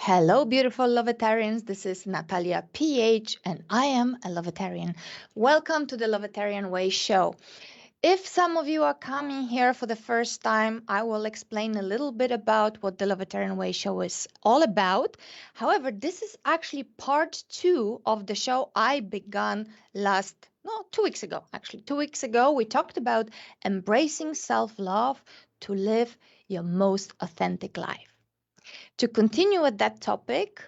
Hello, beautiful Lovetarians. This is Natalia PH, and I am a Lovetarian. Welcome to the Lovetarian Way show. If some of you are coming here for the first time, I will explain a little bit about what the Lovetarian Way show is all about. However, this is actually part 2 of the show I began 2 weeks ago. Actually, 2 weeks ago, we talked about embracing self-love to live your most authentic life. To continue with that topic,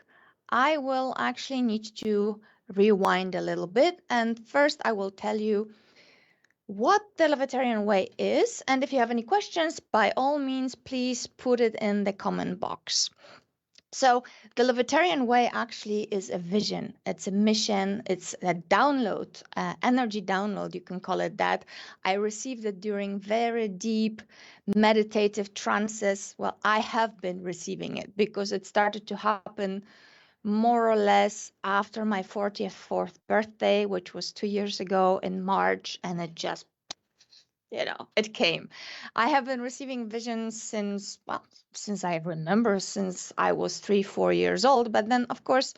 I will actually need to rewind a little bit. And first, I will tell you what the Lovetarian Way is. And if you have any questions, by all means, please put it in the comment box. So the Lovetarian Way actually is a vision. It's a mission. It's a download, energy download, you can call it that. I received it during very deep meditative trances. Well, I have been receiving it because it started to happen more or less after my 44th birthday, which was 2 years ago in March, and it just it came. I have been receiving visions since I remember, since I was 3, 4 years old. But then, of course,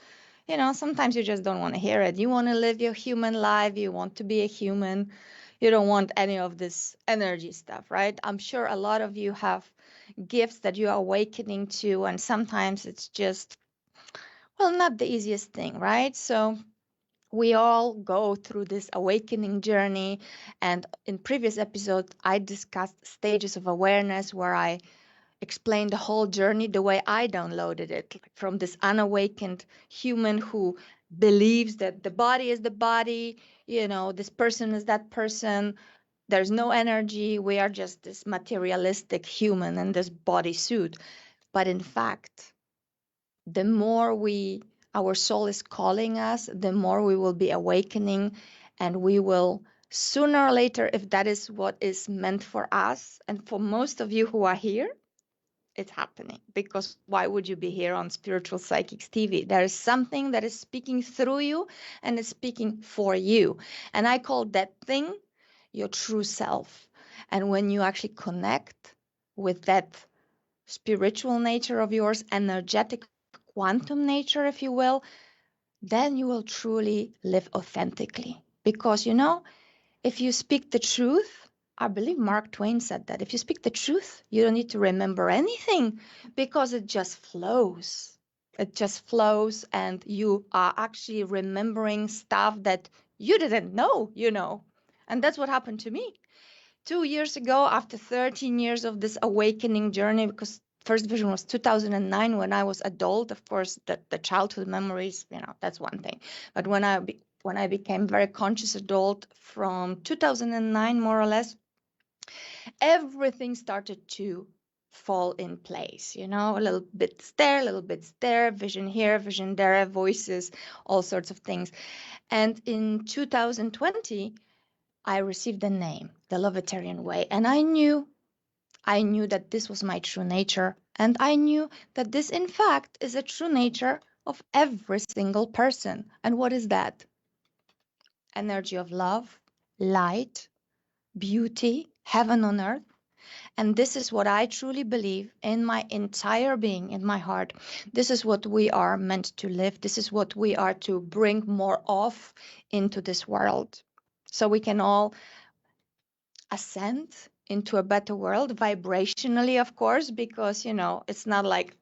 sometimes you just don't want to hear it. You want to live your human life. You want to be a human. You don't want any of this energy stuff, right? I'm sure a lot of you have gifts that you are awakening to, and sometimes it's just, not the easiest thing, right? So we all go through this awakening journey, and in previous episodes I discussed stages of awareness where I explained the whole journey the way I downloaded it, like from this unawakened human who believes that the body is the body, this person is that person, there's no energy, we are just this materialistic human in this bodysuit. But in fact, the more our soul is calling us, the more we will be awakening, and we will sooner or later, if that is what is meant for us, and for most of you who are here, it's happening. Because why would you be here on Spiritual Psychics TV? There is something that is speaking through you and is speaking for you. And I call that thing your true self. And when you actually connect with that spiritual nature of yours, energetic quantum nature, if you will, then you will truly live authentically. Because, if you speak the truth, I believe Mark Twain said that, if you speak the truth, you don't need to remember anything because it just flows. It just flows, and you are actually remembering stuff that you didn't know, And that's what happened to me. 2 years ago, after 13 years of this awakening journey, because first vision was 2009 when I was adult. Of course, the childhood memories, that's one thing. But when I became very conscious adult from 2009, more or less, everything started to fall in place, a little bit there, a little bit there, vision here, vision there, voices, all sorts of things. And in 2020, I received the name, the Lovetarian Way, and I knew that this was my true nature, and I knew that this, in fact, is a true nature of every single person. And what is that? Energy of love, light, beauty, heaven on earth. And this is what I truly believe in my entire being, in my heart. This is what we are meant to live. This is what we are to bring more of into this world, so we can all ascend into a better world vibrationally, of course, because it's not like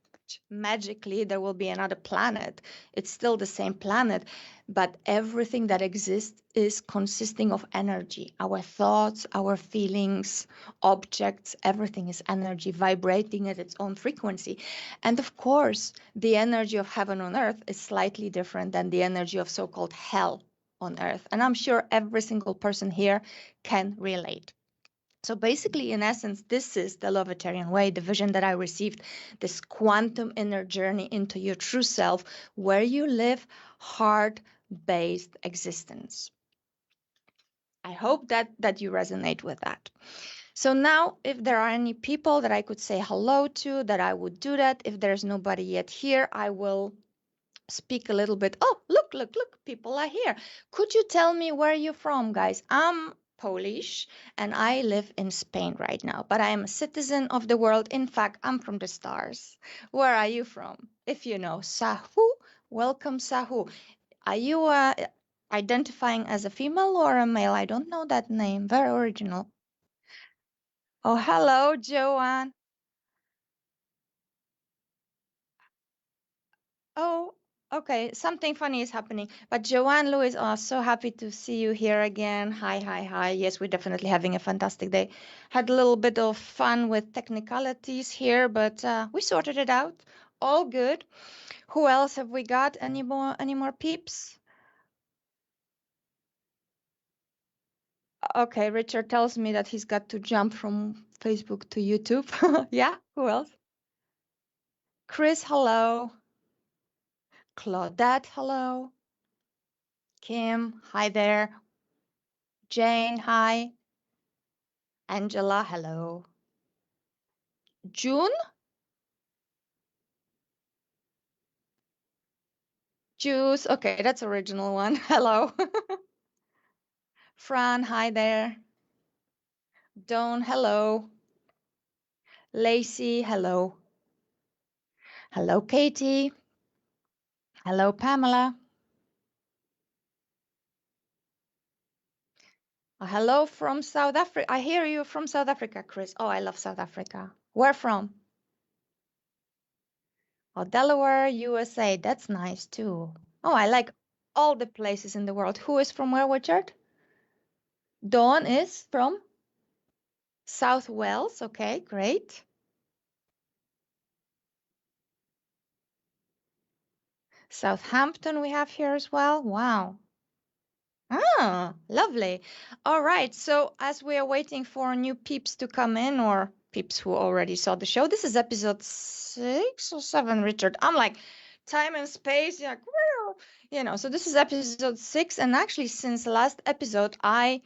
magically there will be another planet. It's still the same planet, but everything that exists is consisting of energy. Our thoughts, our feelings, objects, everything is energy vibrating at its own frequency. And of course, the energy of heaven on earth is slightly different than the energy of so-called hell on earth. And I'm sure every single person here can relate. So basically, in essence, this is the Lovetarian Way, the vision that I received, this quantum inner journey into your true self, where you live heart-based existence. I hope that you resonate with that. So now, if there are any people that I could say hello to, that I would do that. If there's nobody yet here, I will speak a little bit. Oh, look, people are here. Could you tell me where you're from, guys? I'm Polish and I live in Spain right now, but I am a citizen of the world. In fact, I'm from the stars. Where are you from? If you know Sahu, welcome Sahu. Are you identifying as a female or a male? I don't know that name. Very original. Oh, hello, Joanne. Oh, okay. Something funny is happening. But Joanne Lewis, oh, so happy to see you here again. Hi, hi, hi. Yes, we're definitely having a fantastic day. Had a little bit of fun with technicalities here, but we sorted it out. All good. Who else have we got? Any more peeps? Okay, Richard tells me that he's got to jump from Facebook to YouTube. Yeah, who else? Chris, hello. Claudette, hello. Kim, hi there. Jane, hi. Angela, hello. June? Juice, okay, that's original one. Hello. Fran, hi there. Dawn, hello. Lacey, hello. Hello, Katie. Hello, Pamela. Hello from South Africa. I hear you from South Africa, Chris. Oh, I love South Africa. Where from? Oh, Delaware, USA. That's nice too. Oh, I like all the places in the world. Who is from where, Richard? Dawn is from South Wales. Okay, great. Southampton we have here as well. Wow. Ah, lovely. All right. So as we are waiting for new peeps to come in or peeps who already saw the show, this is episode 6 or 7, Richard. I'm like time and space, yeah, so this is episode 6, and actually since last episode, I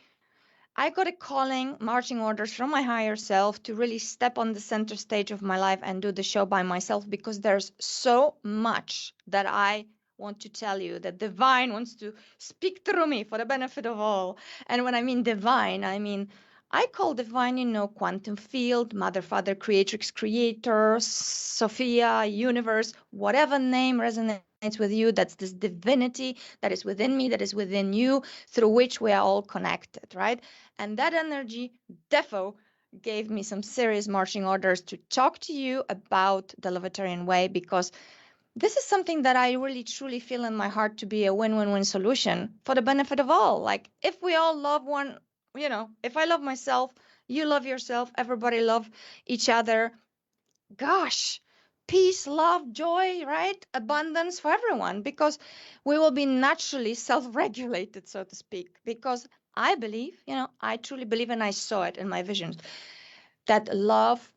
got a calling, marching orders from my higher self to really step on the center stage of my life and do the show by myself because there's so much that I want to tell you that divine wants to speak through me for the benefit of all. And when I mean divine, I mean I call divine, quantum field, mother, father, creatrix, creator, Sophia, universe, whatever name resonates with you. That's this divinity that is within me, that is within you, through which we are all connected, right? And that energy, defo, gave me some serious marching orders to talk to you about the Lovetarian Way because this is something that I really truly feel in my heart to be a win-win-win solution for the benefit of all. Like if we all love one, if I love myself, you love yourself, everybody love each other, gosh, peace, love, joy, right? Abundance for everyone because we will be naturally self-regulated, so to speak. Because I believe, I truly believe, and I saw it in my visions, that love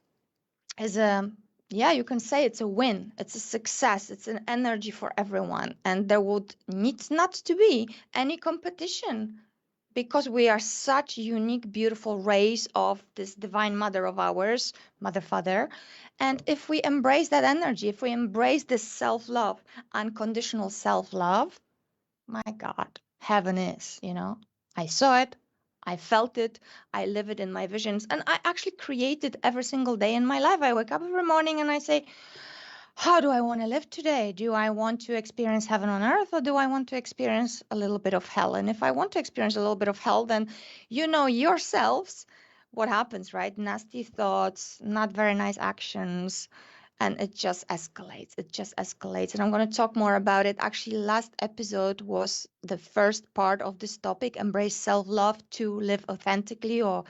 is yeah, you can say it's a win, it's a success, it's an energy for everyone. And there would need not to be any competition because we are such unique, beautiful race of this divine mother of ours, mother, father. And if we embrace that energy, if we embrace this self-love, unconditional self-love, my God, heaven is, I saw it, I felt it, I live it in my visions, and I actually create it every single day in my life. I wake up every morning and I say, how do I want to live today? Do I want to experience heaven on earth or do I want to experience a little bit of hell? And if I want to experience a little bit of hell, then you know yourselves what happens, right? Nasty thoughts, not very nice actions, and it just escalates. It just escalates. And I'm going to talk more about it. Actually, last episode was the first part of this topic, embrace self-love to live authentically or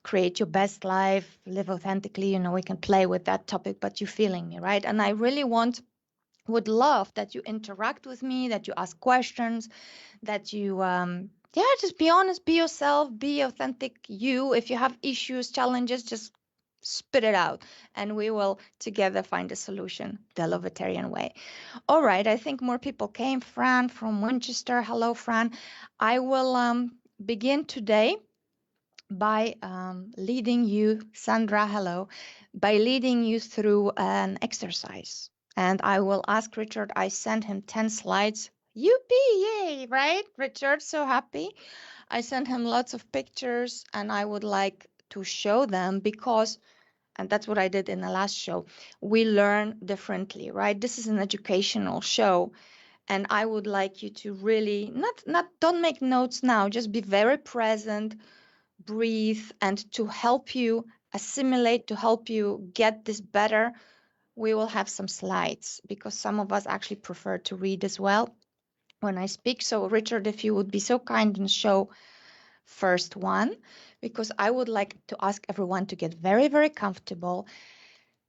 create your best life, live authentically. We can play with that topic, but you're feeling me, right? And I really would love that you interact with me, that you ask questions, that you, yeah, just be honest, be yourself, be authentic you. If you have issues, challenges, just spit it out and we will together find a solution, the Lovetarian way. All right, I think more people came. Fran from Winchester. Hello, Fran. I will begin today by leading you, Sandra, hello, by leading you through an exercise. And I will ask Richard, I sent him 10 slides Yippee, yay, right? Richard, so happy. I sent him lots of pictures and I would like to show them because, and that's what I did in the last show, we learn differently, right? This is an educational show and I would like you to really don't make notes now, just be very present, breathe, and to help you assimilate, to help you get this better, we will have some slides because some of us actually prefer to read as well when I speak. So Richard, if you would be so kind and show first one, because I would like to ask everyone to get very, very comfortable.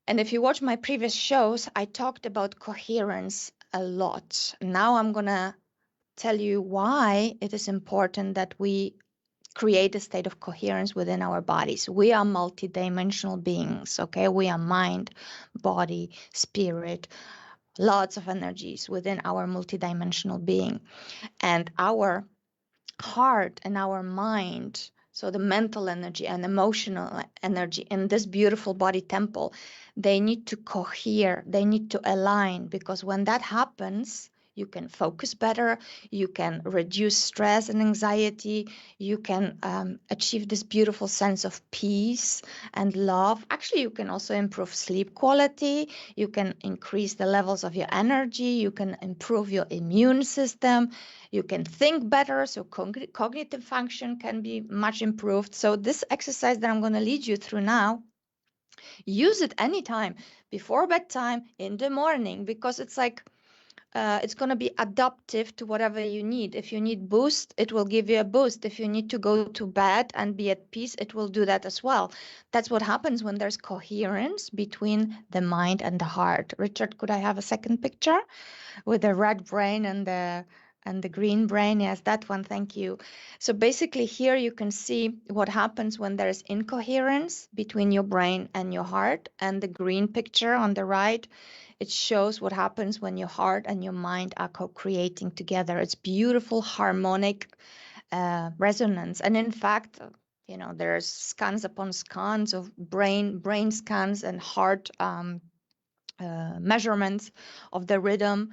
And if you watch my previous shows, I talked about coherence a lot. Now I'm gonna tell you why it is important that we create a state of coherence within our bodies. We are multidimensional beings, okay? We are mind, body, spirit, lots of energies within our multidimensional being. And our heart and our mind, so the mental energy and emotional energy in this beautiful body temple, they need to cohere, they need to align, because when that happens, you can focus better, you can reduce stress and anxiety, you can achieve this beautiful sense of peace and love. Actually, you can also improve sleep quality, you can increase the levels of your energy, you can improve your immune system, you can think better, so cognitive function can be much improved. So this exercise that I'm going to lead you through now, use it anytime, before bedtime, in the morning, because it's like it's going to be adaptive to whatever you need. If you need boost, it will give you a boost. If you need to go to bed and be at peace, it will do that as well. That's what happens when there's coherence between the mind and the heart. Richard, could I have a second picture with the red brain and the green brain? Yes, that one, thank you. So basically here you can see what happens when there is incoherence between your brain and your heart. And the green picture on the right, it shows what happens when your heart and your mind are co-creating together. It's beautiful harmonic resonance. And in fact, you know, there's scans upon scans of brain scans and heart measurements of the rhythm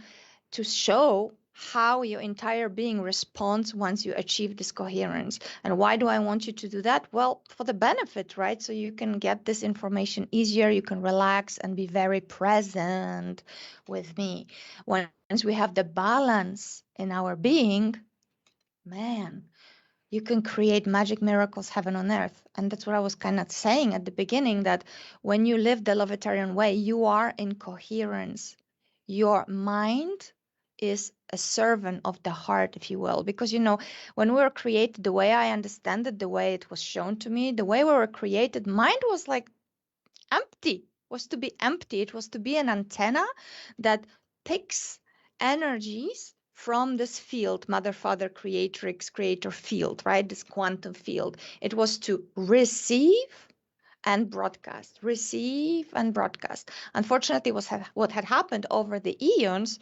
to show how your entire being responds once you achieve this coherence. And why do I want you to do that? Well, for the benefit, right? So you can get this information easier, you can relax and be very present with me. Once we have the balance in our being, man, you can create magic miracles, heaven on earth. And that's what I was kind of saying at the beginning, that when you live the Lovetarian way, you are in coherence. Your mind is a servant of the heart, if you will, because, you know, when we were created, the way I understand it, the way it was shown to me, the way we were created, mind was like empty, was to be empty. It was to be an antenna that picks energies from this field, mother, father, creatrix, creator field, right? This quantum field. It was to receive and broadcast, receive and broadcast. Unfortunately, what had happened over the eons,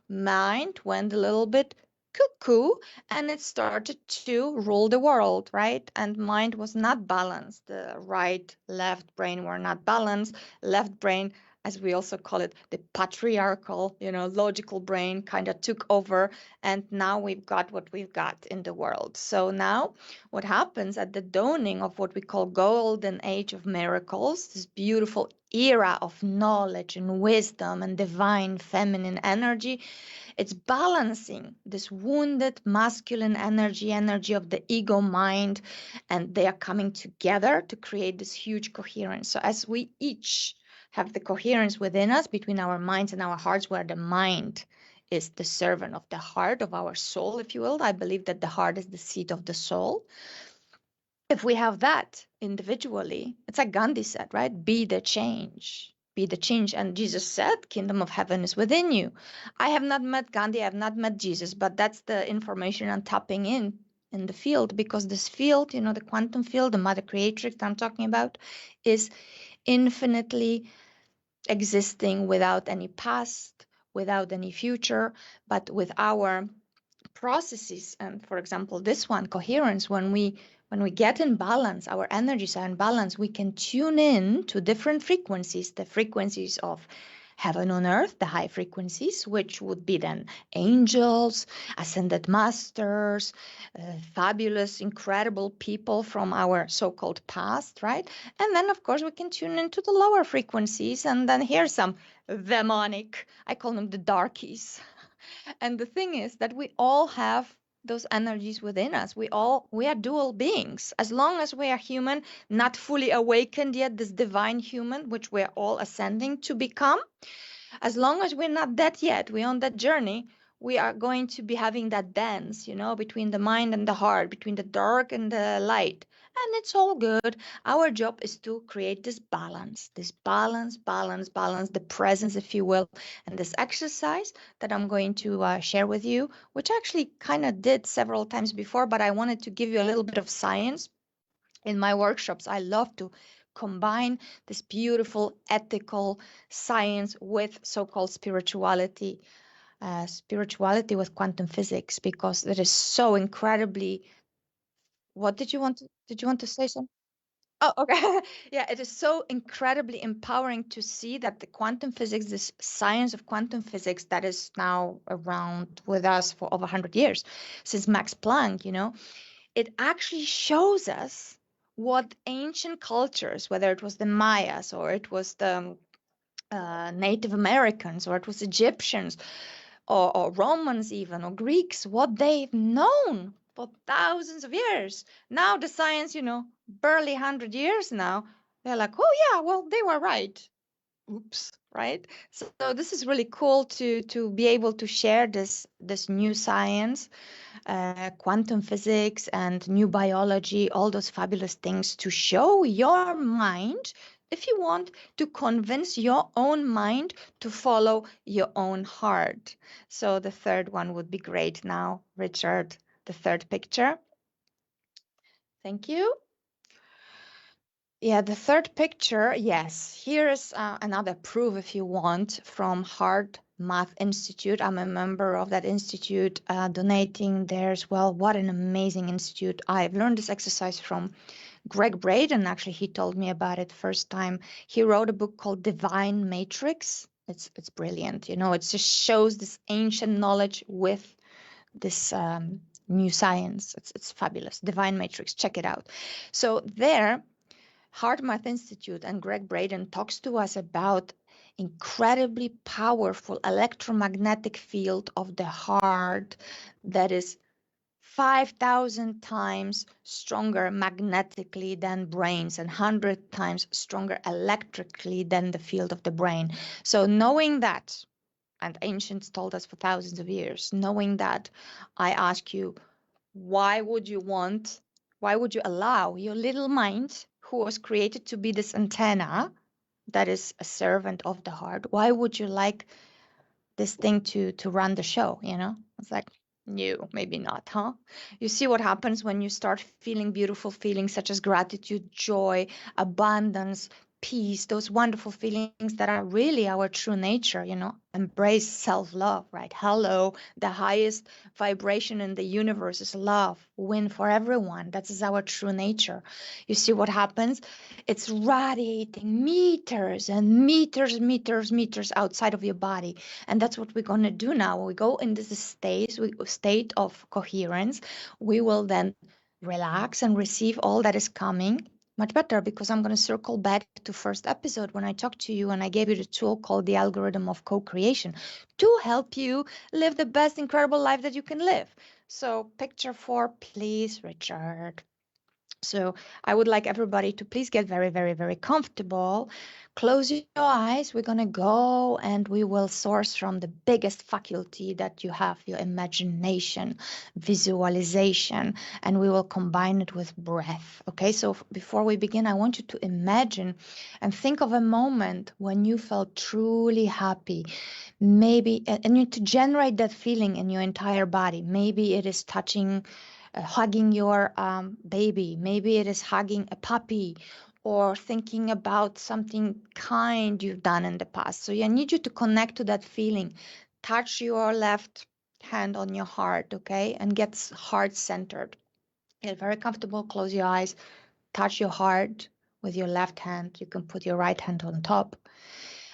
mind went a little bit cuckoo and it started to rule the world, right? And mind was not balanced. The right, left brain were not balanced. Left brain, as we also call it, the patriarchal, you know, logical brain kind of took over. And now we've got what we've got in the world. So now what happens at the dawning of what we call golden age of miracles, this beautiful era of knowledge and wisdom and divine feminine energy, it's balancing this wounded masculine energy of the ego mind, and they are coming together to create this huge coherence. So as we each have the coherence within us between our minds and our hearts, where the mind is the servant of the heart, of our soul, if you will. I believe that the heart is the seat of the soul. If we have that individually, it's like Gandhi said, right? Be the change. Be the change. And Jesus said, kingdom of heaven is within you. I have not met Gandhi, I have not met Jesus, but that's the information I'm tapping in the field, because this field, you know, the quantum field, the mother creatrix that I'm talking about, is infinitely existing without any past, without any future, but with our processes. And for example, this one, coherence, when we get in balance, our energies are in balance, we can tune in to different frequencies, the frequencies of heaven on earth, the high frequencies, which would be then angels, ascended masters, fabulous, incredible people from our so-called past, right? And then, of course, we can tune into the lower frequencies and then hear some demonic, I call them the darkies. And the thing is that we all have those energies within us. We are dual beings. As long as we are human, not fully awakened yet, this divine human, which we're all ascending to become, as long as we're not that yet, we're on that journey, we are going to be having that dance, between the mind and the heart, between the dark and the light. And it's all good. Our job is to create this balance, the presence, if you will. And this exercise that I'm going to share with you, which I actually kind of did several times before, but I wanted to give you a little bit of science. In my workshops, I love to combine this beautiful ethical science with so-called spirituality with quantum physics, because it is so incredibly. What did you want to say something? Oh, okay. Yeah, it is so incredibly empowering to see that the quantum physics, this science of quantum physics that is now around with us for over 100 years, since Max Planck, it actually shows us what ancient cultures, whether it was the Mayas or it was the Native Americans or it was Egyptians or Romans even or Greeks, what they've known for thousands of years. Now the science, barely 100 years now, they're like, oh yeah, well, they were right. Oops, right? So this is really cool to be able to share this new science, quantum physics and new biology, all those fabulous things to show your mind, if you want, to convince your own mind to follow your own heart. So the third one would be great now, Richard, the third picture. Thank you. Yeah, the third picture, yes. Here is another proof, if you want, from Heart Math Institute. I'm a member of that institute, donating there as well. What an amazing institute. I've learned this exercise from Greg Braden. Actually, he told me about it first time. He wrote a book called Divine Matrix. It's brilliant. It just shows this ancient knowledge with this new science. It's fabulous. Divine Matrix. Check it out. So there, Heart Math Institute and Greg Braden talks to us about incredibly powerful electromagnetic field of the heart that is 5,000 times stronger magnetically than brains and 100 times stronger electrically than the field of the brain. So knowing that, and ancients told us for thousands of years, knowing that, I ask you, why would you allow your little mind, who was created to be this antenna that is a servant of the heart, why would you like this thing to run the show? It's like, no, maybe not, huh? You see what happens when you start feeling beautiful feelings such as gratitude, joy, abundance, peace, those wonderful feelings that are really our true nature. Embrace self-love, right? Hello, the highest vibration in the universe is love, win for everyone. That is our true nature. You see what happens? It's radiating meters and meters outside of your body. And that's what we're going to do now. When we go in this state of coherence, we will then relax and receive all that is coming much better, because I'm going to circle back to first episode when I talked to you and I gave you the tool called the algorithm of co-creation to help you live the best incredible life that you can live. So picture 4, please, Richard. So I would like everybody to please get very, very, very comfortable. Close your eyes. We're going to go and we will source from the biggest faculty that you have, your imagination, visualization, and we will combine it with breath. Okay, so before we begin, I want you to imagine and think of a moment when you felt truly happy. Maybe, and you to generate that feeling in your entire body. Maybe it is touching hugging your baby. Maybe it is hugging a puppy or thinking about something kind you've done in the past. So I need you to connect to that feeling. Touch your left hand on your heart, okay? And get heart centered. Get very comfortable. Close your eyes. Touch your heart with your left hand. You can put your right hand on top.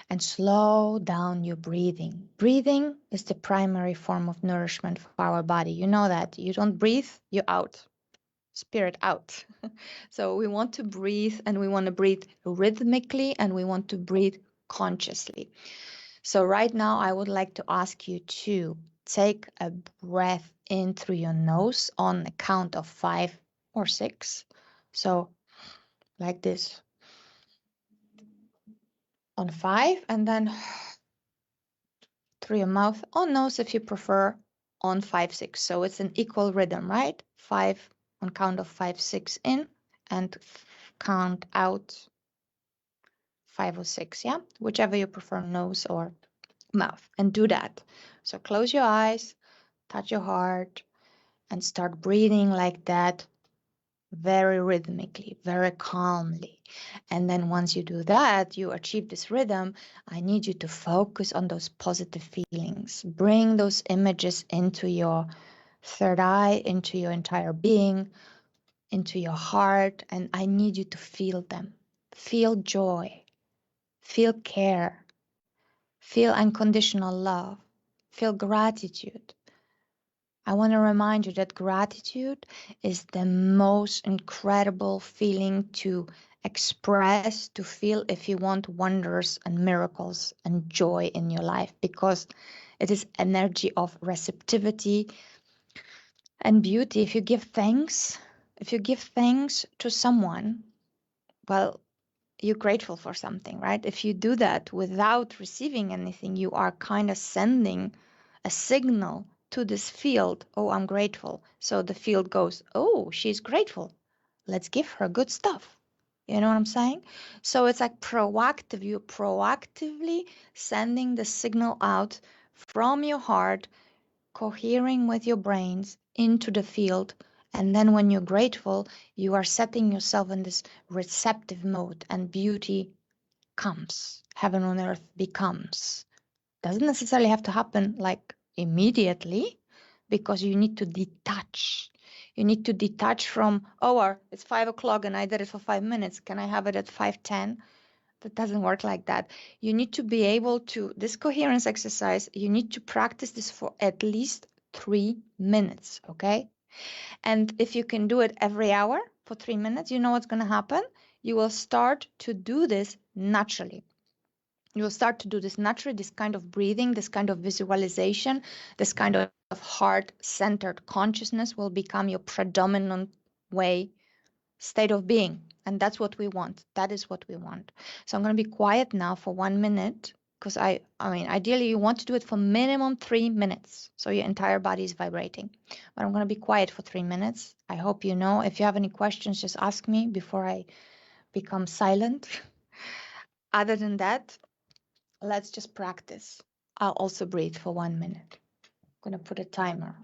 and slow down your breathing. Breathing is the primary form of nourishment for our body. You know that. You don't breathe, you're out. Spirit out. So we want to breathe, and we want to breathe rhythmically, and we want to breathe consciously. So right now, I would like to ask you to take a breath in through your nose on the count of 5 or 6. So like this on 5, and then through your mouth on nose if you prefer on 5, 6. So it's an equal rhythm, right? 5 on count of 5, 6 in, and count out 5 or 6, yeah? Whichever you prefer, nose or mouth. And do that. So close your eyes, touch your heart, and start breathing like that, very rhythmically, very calmly. And then once you do that, you achieve this rhythm, I need you to focus on those positive feelings. Bring those images into your third eye, into your entire being, into your heart, and I need you to feel them. Feel joy, feel care, feel unconditional love, feel gratitude. I want to remind you that gratitude is the most incredible feeling to express, to feel if you want wonders and miracles and joy in your life, because it is energy of receptivity and beauty. If you give thanks to someone, well, you're grateful for something, right? If you do that without receiving anything, you are kind of sending a signal to this field. Oh, I'm grateful. So the field goes, oh, she's grateful. Let's give her good stuff. You know what I'm saying? So it's like proactive. You're proactively sending the signal out from your heart, cohering with your brains into the field. And then when you're grateful, you are setting yourself in this receptive mode, and beauty comes. Heaven on earth becomes. Doesn't necessarily have to happen like immediately, because you need to detach. You need to detach from, oh, it's 5 o'clock and I did it for 5 minutes. Can I have it at 5:10? That doesn't work like that. You need to be able to, this coherence exercise, you need to practice this for at least 3 minutes, okay? And if you can do it every hour for 3 minutes, you know what's going to happen? You will start to do this naturally. You will start to do this naturally, this kind of breathing, this kind of visualization, this kind of heart-centered consciousness will become your predominant way, state of being. And that's what we want. That is what we want. So I'm going to be quiet now for 1 minute, because I mean, ideally you want to do it for minimum 3 minutes. So your entire body is vibrating. But I'm going to be quiet for 3 minutes. I hope you know. If you have any questions, just ask me before I become silent. Other than that, let's just practice. I'll also breathe for 1 minute. I'm going to put a timer.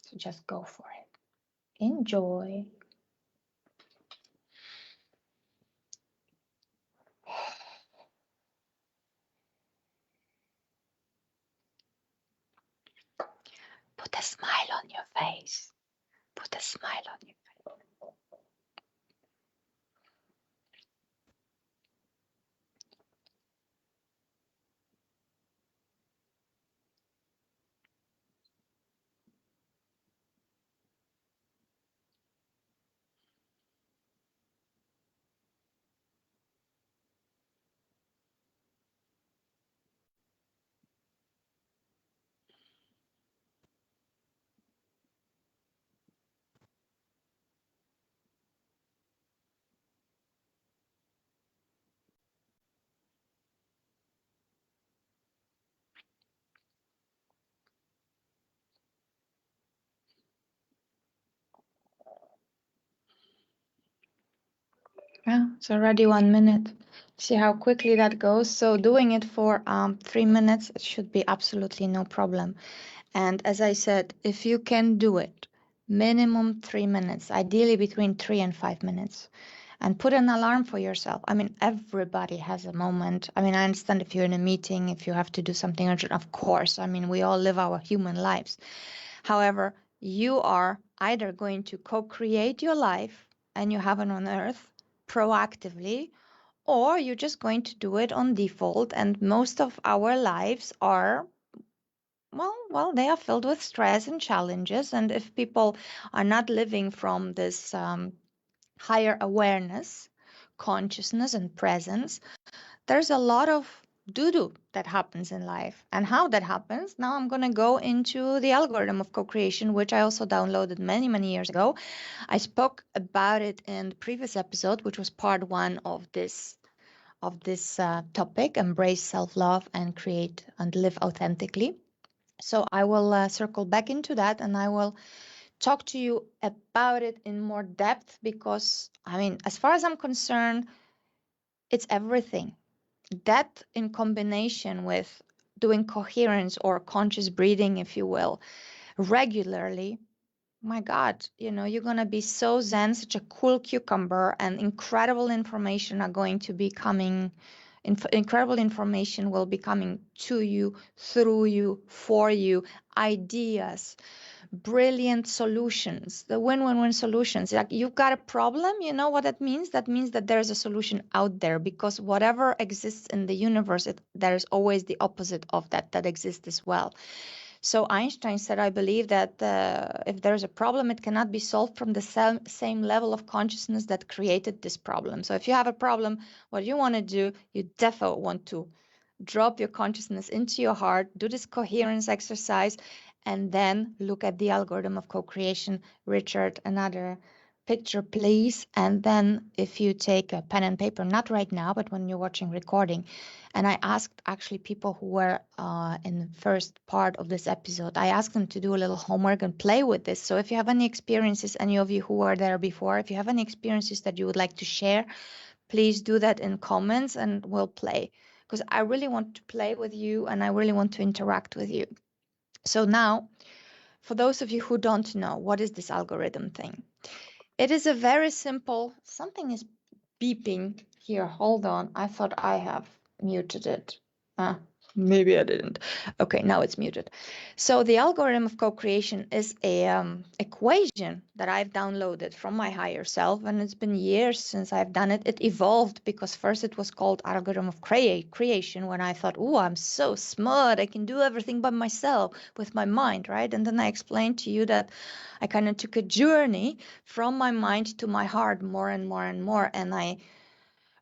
So just go for it. Enjoy. Put a smile on your face. Put a smile on your face. Yeah, it's already 1 minute. See how quickly that goes. So doing it for 3 minutes, it should be absolutely no problem. And as I said, if you can do it, minimum 3 minutes, ideally between 3 and 5 minutes, and put an alarm for yourself. I mean, everybody has a moment. I mean, I understand if you're in a meeting, if you have to do something urgent, of course. I mean, we all live our human lives. However, you are either going to co-create your life and you have it on earth proactively, or you're just going to do it on default. And most of our lives are, well, they are filled with stress and challenges. And if people are not living from this higher awareness, consciousness, and presence, there's a lot of doo-doo that happens in life. And how that happens, now I'm going to go into the algorithm of co-creation, which I also downloaded many, many years ago. I spoke about it in the previous episode, which was part 1 of this topic, embrace self-love and create and live authentically. So I will circle back into that, and I will talk to you about it in more depth, because I mean, as far as I'm concerned, it's everything. That in combination with doing coherence or conscious breathing, if you will, regularly, my God, you're going to be so zen, such a cool cucumber, and incredible information are going to be coming. Incredible information will be coming to you, through you, for you, ideas, brilliant solutions, the win-win-win solutions. Like, you've got a problem, you know what that means? That means that there's a solution out there, because whatever exists in the universe, there's always the opposite of that exists as well. So Einstein said, I believe that if there's a problem, it cannot be solved from the same level of consciousness that created this problem. So if you have a problem, what you want to do, you definitely want to drop your consciousness into your heart, do this coherence exercise, and then look at the algorithm of co-creation. Richard, another picture, please. And then if you take a pen and paper, not right now, but when you're watching recording, and I asked actually people who were in the first part of this episode, I asked them to do a little homework and play with this. So if you have any experiences, any of you who were there before, if you have any experiences that you would like to share, please do that in comments and we'll play, because I really want to play with you and I really want to interact with you. So now, for those of you who don't know, what is this algorithm thing? It is a very simple, something is beeping here. Hold on. I thought I have muted it. Maybe I didn't. Okay, now it's muted. So the algorithm of co-creation is a equation that I've downloaded from my higher self, and it's been years since I've done it. It evolved because first it was called algorithm of creation, when I thought, oh, I'm so smart, I can do everything by myself with my mind, right? And then I explained to you that I kind of took a journey from my mind to my heart more and more and more, and I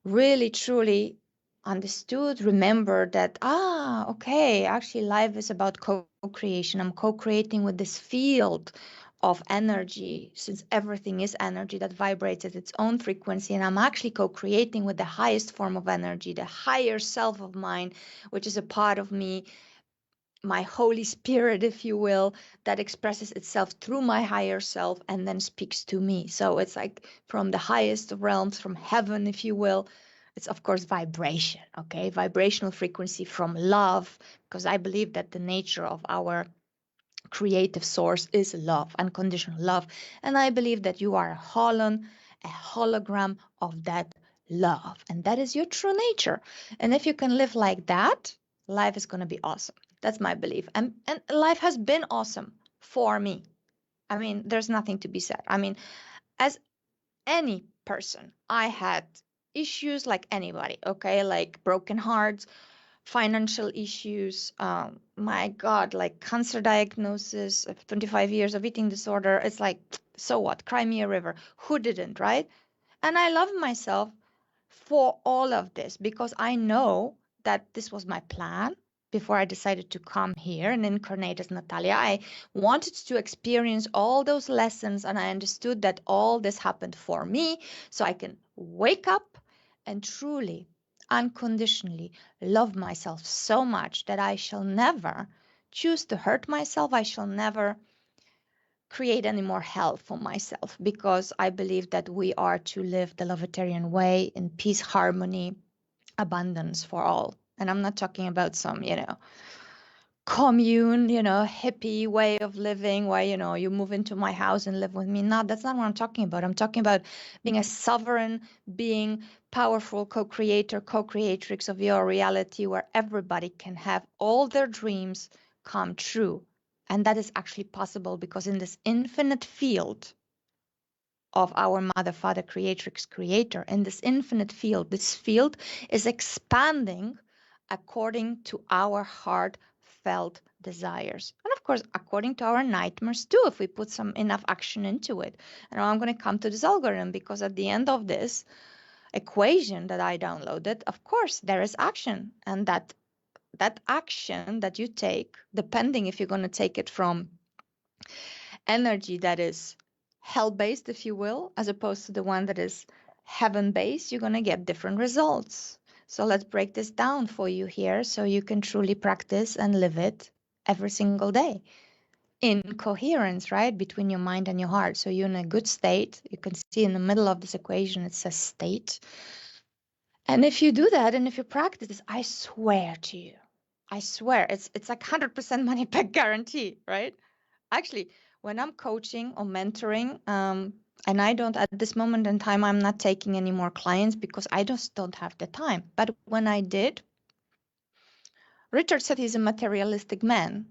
really truly understood, remembered that, okay, actually life is about co-creation. I'm co-creating with this field of energy, since everything is energy that vibrates at its own frequency, and I'm actually co-creating with the highest form of energy, the higher self of mine, which is a part of me, my Holy Spirit, if you will, that expresses itself through my higher self and then speaks to me. So it's like from the highest of realms, from heaven, if you will. It's, of course, vibration, okay? Vibrational frequency from love, because I believe that the nature of our creative source is love, unconditional love. And I believe that you are a hologram of that love. And that is your true nature. And if you can live like that, life is going to be awesome. That's my belief. And life has been awesome for me. I mean, there's nothing to be said. I mean, as any person, I had issues like anybody, okay? Like broken hearts, financial issues, my God, like cancer diagnosis, 25 years of eating disorder. It's like, so what? Cry me a river. Who didn't, right? And I love myself for all of this, because I know that this was my plan before I decided to come here and incarnate as Natalia. I wanted to experience all those lessons, and I understood that all this happened for me so I can wake up and truly, unconditionally love myself so much that I shall never choose to hurt myself. I shall never create any more hell for myself, because I believe that we are to live the Lovetarian way in peace, harmony, abundance for all. And I'm not talking about some, commune, hippie way of living where, you move into my house and live with me. No, that's not what I'm talking about. I'm talking about being a sovereign being, powerful co-creator, co-creatrix of your reality, where everybody can have all their dreams come true. And that is actually possible, because in this infinite field of our mother, father, creatrix, creator, in this infinite field. This field is expanding according to our heartfelt desires. And of course, according to our nightmares too, if we put some enough action into it. And I'm going to come to this algorithm because at the end of this equation that I downloaded, of course, there is action. And that action that you take, depending if you're going to take it from energy that is hell-based, if you will, as opposed to the one that is heaven-based, you're going to get different results. So let's break this down for you here so you can truly practice and live it every single day in coherence, right, between your mind and your heart. So you're in a good state. You can see in the middle of this equation, it says state. And if you do that and if you practice this, I swear to you, I swear, it's like 100% money back guarantee, right? Actually, when I'm coaching or mentoring, and I don't, at this moment in time, I'm not taking any more clients because I just don't have the time. But when I did, Richard said he's a materialistic man.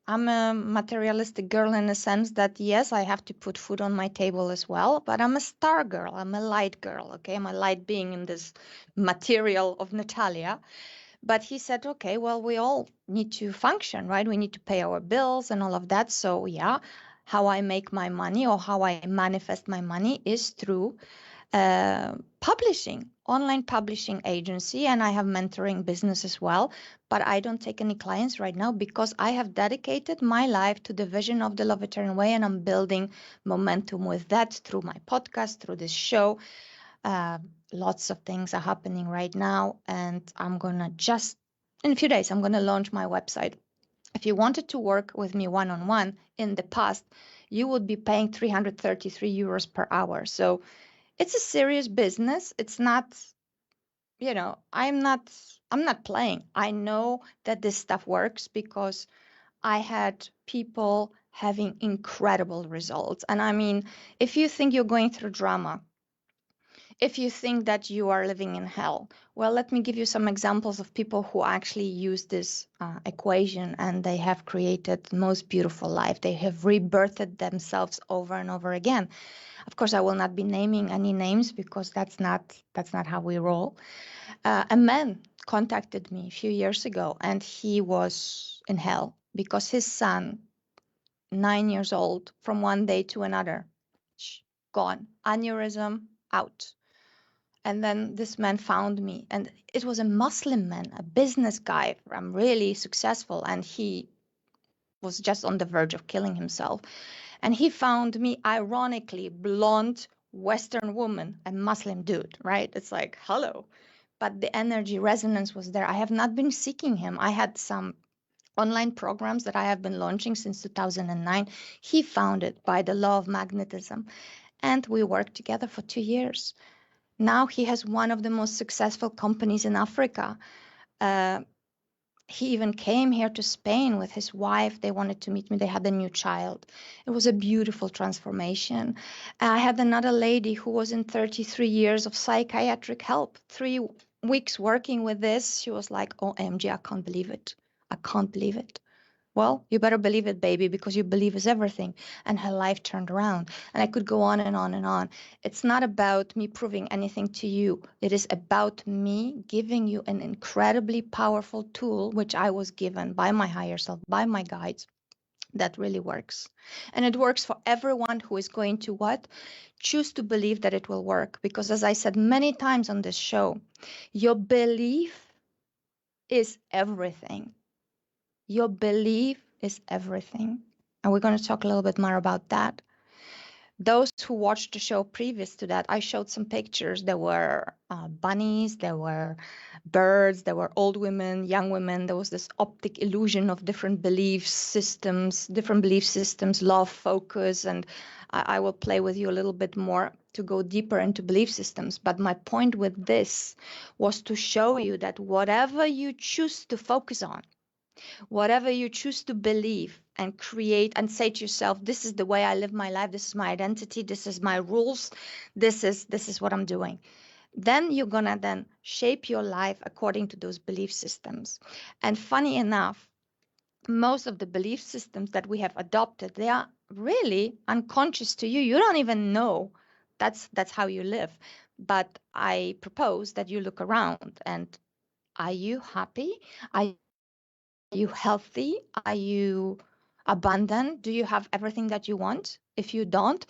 I'm a materialistic girl in the sense that, yes, I have to put food on my table as well, but I'm a star girl. I'm a light girl, okay? I'm a light being in this material of Natalia. But he said, okay, well, we all need to function, right? We need to pay our bills and all of that. So yeah, how I make my money or how I manifest my money is through publishing, online publishing agency, and I have mentoring business as well. But I don't take any clients right now because I have dedicated my life to the vision of the Lovetarian Way, and I'm building momentum with that through my podcast, through this show. Lots of things are happening right now, and I'm gonna just in a few days I'm gonna launch my website. If you wanted to work with me one-on-one in the past, you would be paying 333 euros per hour. So it's a serious business. It's not, I'm not playing. I know that this stuff works because I had people having incredible results. And I mean, if you think you're going through drama, if you think that you are living in hell, well, let me give you some examples of people who actually use this equation and they have created the most beautiful life. They have rebirthed themselves over and over again. Of course, I will not be naming any names because that's not how we roll. A man contacted me a few years ago, and he was in hell because his son, 9 years old, from one day to another, gone, aneurysm, out. And then this man found me, and it was a Muslim man, a business guy. I'm really successful, and he was just on the verge of killing himself. And he found me, ironically, blonde Western woman, a Muslim dude, right? It's like, hello. But the energy resonance was there. I have not been seeking him. I had some online programs that I have been launching since 2009. He found it by the law of magnetism. And we worked together for 2 years. Now he has one of the most successful companies in Africa. He even came here to Spain with his wife. They wanted to meet me. They had a new child. It was a beautiful transformation. I had another lady who was in 33 years of psychiatric help. 3 weeks working with this. She was like, OMG, I can't believe it. I can't believe it. Well, you better believe it, baby, because you believe is everything. And her life turned around. And I could go on and on and on. It's not about me proving anything to you. It is about me giving you an incredibly powerful tool, which I was given by my higher self, by my guides, that really works. And it works for everyone who is going to what? Choose to believe that it will work. Because as I said many times on this show, your belief is everything. Your belief is everything. And we're going to talk a little bit more about that. Those who watched the show previous to that, I showed some pictures. There were bunnies, there were birds, there were old women, young women. There was this optic illusion of different belief systems, love, focus. And I will play with you a little bit more to go deeper into belief systems. But my point with this was to show you that whatever you choose to focus on, whatever you choose to believe and create and say to yourself, this is the way I live my life, this is my identity, this is my rules, this is what I'm doing, then you're gonna then shape your life according to those belief systems. And funny enough, most of the belief systems that we have adopted, they are really unconscious to you. You don't even know That's how you live. But I propose that you look around, and are you happy? Are you healthy? Are you abundant? Do you have everything that you want? If you don't,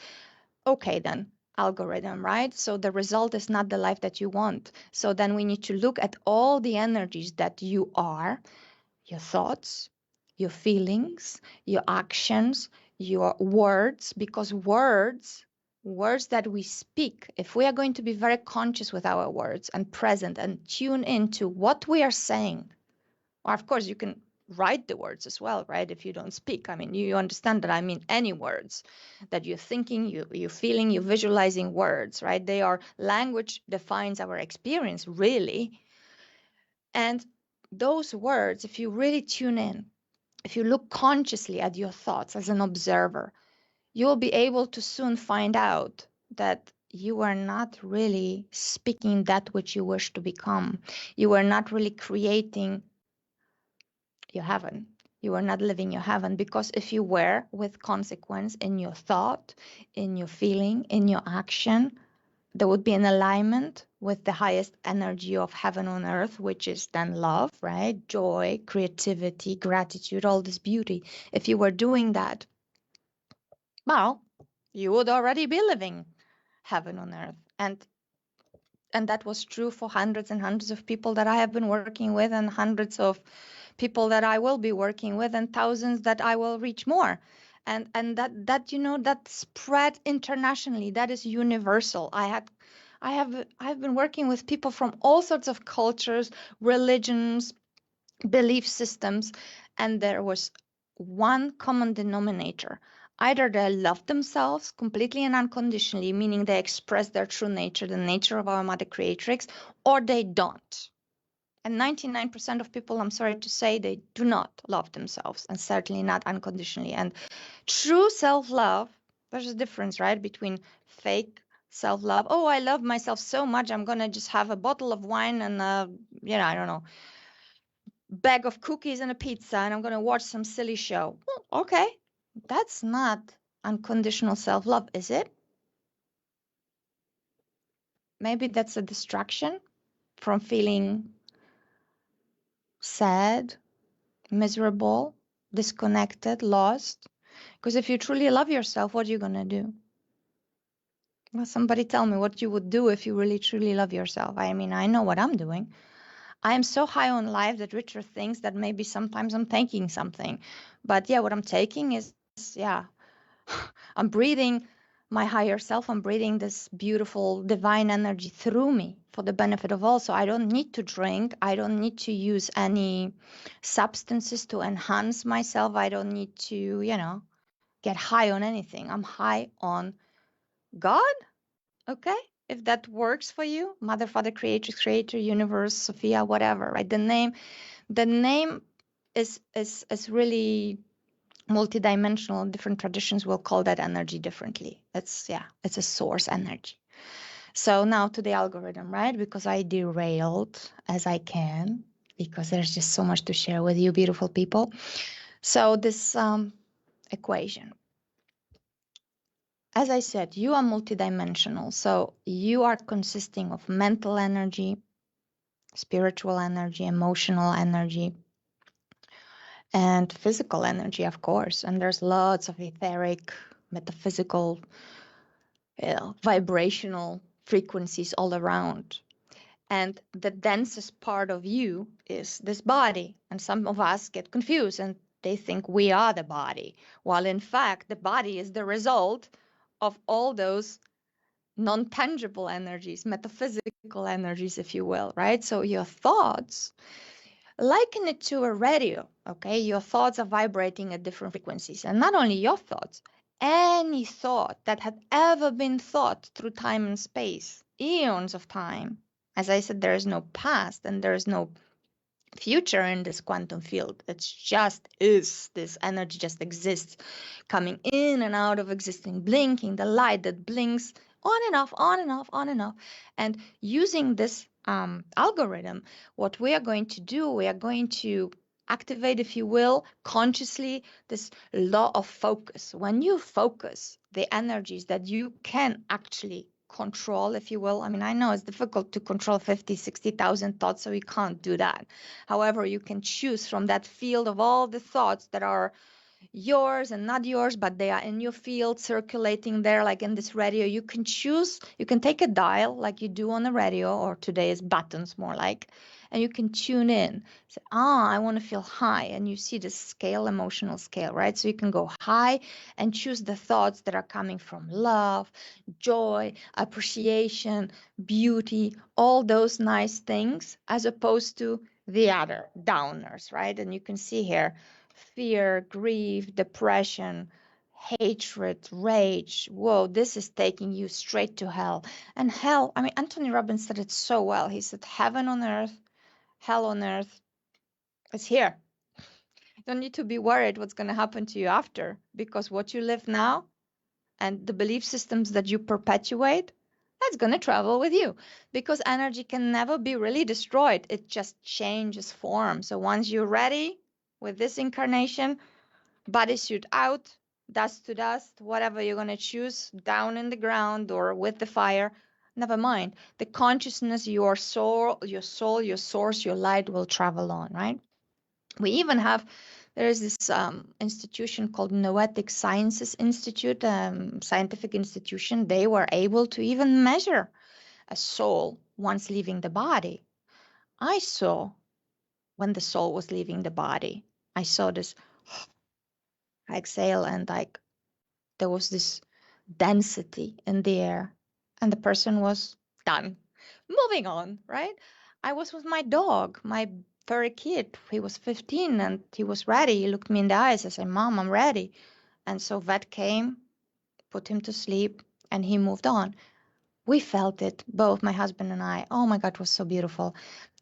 okay, then algorithm, right? So the result is not the life that you want. So then we need to look at all the energies that you are, your thoughts, your feelings, your actions, your words, because words that we speak, if we are going to be very conscious with our words and present and tune into what we are saying, or of course you can write the words as well, right? If you don't speak, I mean, you understand that I mean any words that you're thinking, you're feeling, you're visualizing words, right? They are language defines our experience, really. And those words, if you really tune in, if you look consciously at your thoughts as an observer, you'll be able to soon find out that you are not really speaking that which you wish to become. You are not really creating your heaven. You are not living your heaven, because if you were with consequence in your thought, in your feeling, in your action, there would be an alignment with the highest energy of heaven on earth, which is then love, right? Joy, creativity, gratitude, all this beauty. If you were doing that, well, you would already be living heaven on earth. And that was true for hundreds and hundreds of people that I have been working with, and hundreds of people that I will be working with, and thousands that I will reach more. And that that spread internationally. That is universal. I've been working with people from all sorts of cultures, religions, belief systems, and there was one common denominator. Either they love themselves completely and unconditionally, meaning they express their true nature, the nature of our Mother Creatrix, or they don't. And 99% of people, I'm sorry to say, they do not love themselves, and certainly not unconditionally. And true self-love, there's a difference, right, between fake self-love. Oh, I love myself so much, I'm going to just have a bottle of wine and, I don't know, bag of cookies and a pizza, and I'm going to watch some silly show. Well, okay, that's not unconditional self-love, is it? Maybe that's a distraction from feeling sad, miserable, disconnected, lost. Because if you truly love yourself, what are you going to do? Well, somebody tell me what you would do if you really truly love yourself. I mean, I know what I'm doing. I am so high on life that Richard thinks that maybe sometimes I'm taking something. But yeah, what I'm taking is, yeah, I'm breathing my higher self. I'm breathing this beautiful divine energy through me for the benefit of all. So I don't need to drink. I don't need to use any substances to enhance myself. I don't need to, get high on anything. I'm high on God. Okay. If that works for you, Mother, Father, Creator, Universe, Sophia, whatever, right? The name is really multidimensional. Different traditions will call that energy differently. It's a source energy. So now to the algorithm, right? Because I derailed as I can, because there's just so much to share with you, beautiful people. So this equation, as I said, you are multidimensional. So you are consisting of mental energy, spiritual energy, emotional energy, and physical energy, of course. And there's lots of etheric, metaphysical, vibrational frequencies all around. And the densest part of you is this body. And some of us get confused and they think we are the body, while in fact, the body is the result of all those non-tangible energies, metaphysical energies, if you will, right? So your thoughts, liken it to a radio, okay? Your thoughts are vibrating at different frequencies. And not only your thoughts, any thought that had ever been thought through time and space, eons of time. As I said, there is no past and there is no future in this quantum field. It's just is. This energy just exists, coming in and out of existing, blinking, the light that blinks on and off, on and off, on and off. And using this algorithm, what we are going to do, we are going to activate, if you will, consciously this law of focus. When you focus the energies that you can actually control, if you will. I mean, I know it's difficult to control 50, 60,000 thoughts, so you can't do that. However, you can choose from that field of all the thoughts that are yours and not yours, but they are in your field circulating there, like in this radio. You can choose, you can take a dial like you do on the radio, or today is buttons more like, and you can tune in. Say, I want to feel high. And you see the scale, emotional scale, right? So you can go high and choose the thoughts that are coming from love, joy, appreciation, beauty, all those nice things, as opposed to the other downers, right? And you can see here fear, grief, depression, hatred, rage. Whoa, this is taking you straight to hell. And hell, I mean, Anthony Robbins said it so well. He said, heaven on earth, hell on earth, it's here. You don't need to be worried what's going to happen to you after, because what you live now and the belief systems that you perpetuate, that's going to travel with you, because energy can never be really destroyed. It just changes form. So once you're ready with this incarnation, bodysuit out, dust to dust, whatever you're going to choose, down in the ground or with the fire, never mind. The consciousness, your soul, your source, your light will travel on, right? We even have, there is this institution called Noetic Sciences Institute, scientific institution. They were able to even measure a soul once leaving the body. I saw when the soul was leaving the body, I saw this exhale, and like there was this density in the air, and the person was done, moving on, right? I was with my dog, my furry kid. He was 15 and he was ready. He looked me in the eyes. I said, Mom, I'm ready. And so vet came, put him to sleep, and he moved on. We felt it, both my husband and I. Oh my God, it was so beautiful.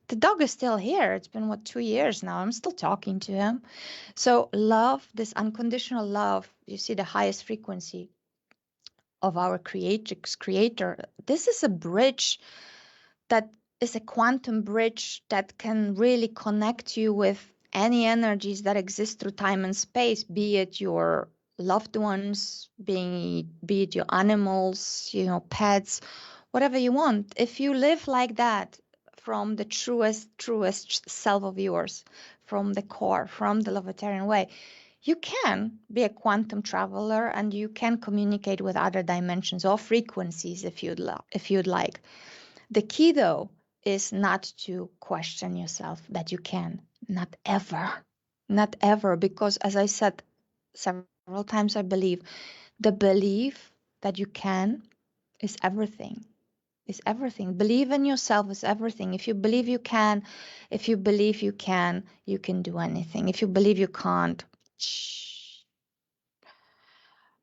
The dog is still here. It's been, 2 years now. I'm still talking to him. So love, this unconditional love, you see the highest frequency of our creator. This is a bridge that is a quantum bridge that can really connect you with any energies that exist through time and space, be it your loved ones, be it your animals, pets, whatever you want. If you live like that, from the truest self of yours, from the core, from the Lovetarian way, you can be a quantum traveler, and you can communicate with other dimensions or frequencies if you'd like. The key, though, is not to question yourself that you can. Not ever, because as I said several times, I believe the belief that you can is everything. Is everything. Believe in yourself is everything. If you believe you can, you can do anything. If you believe you can't,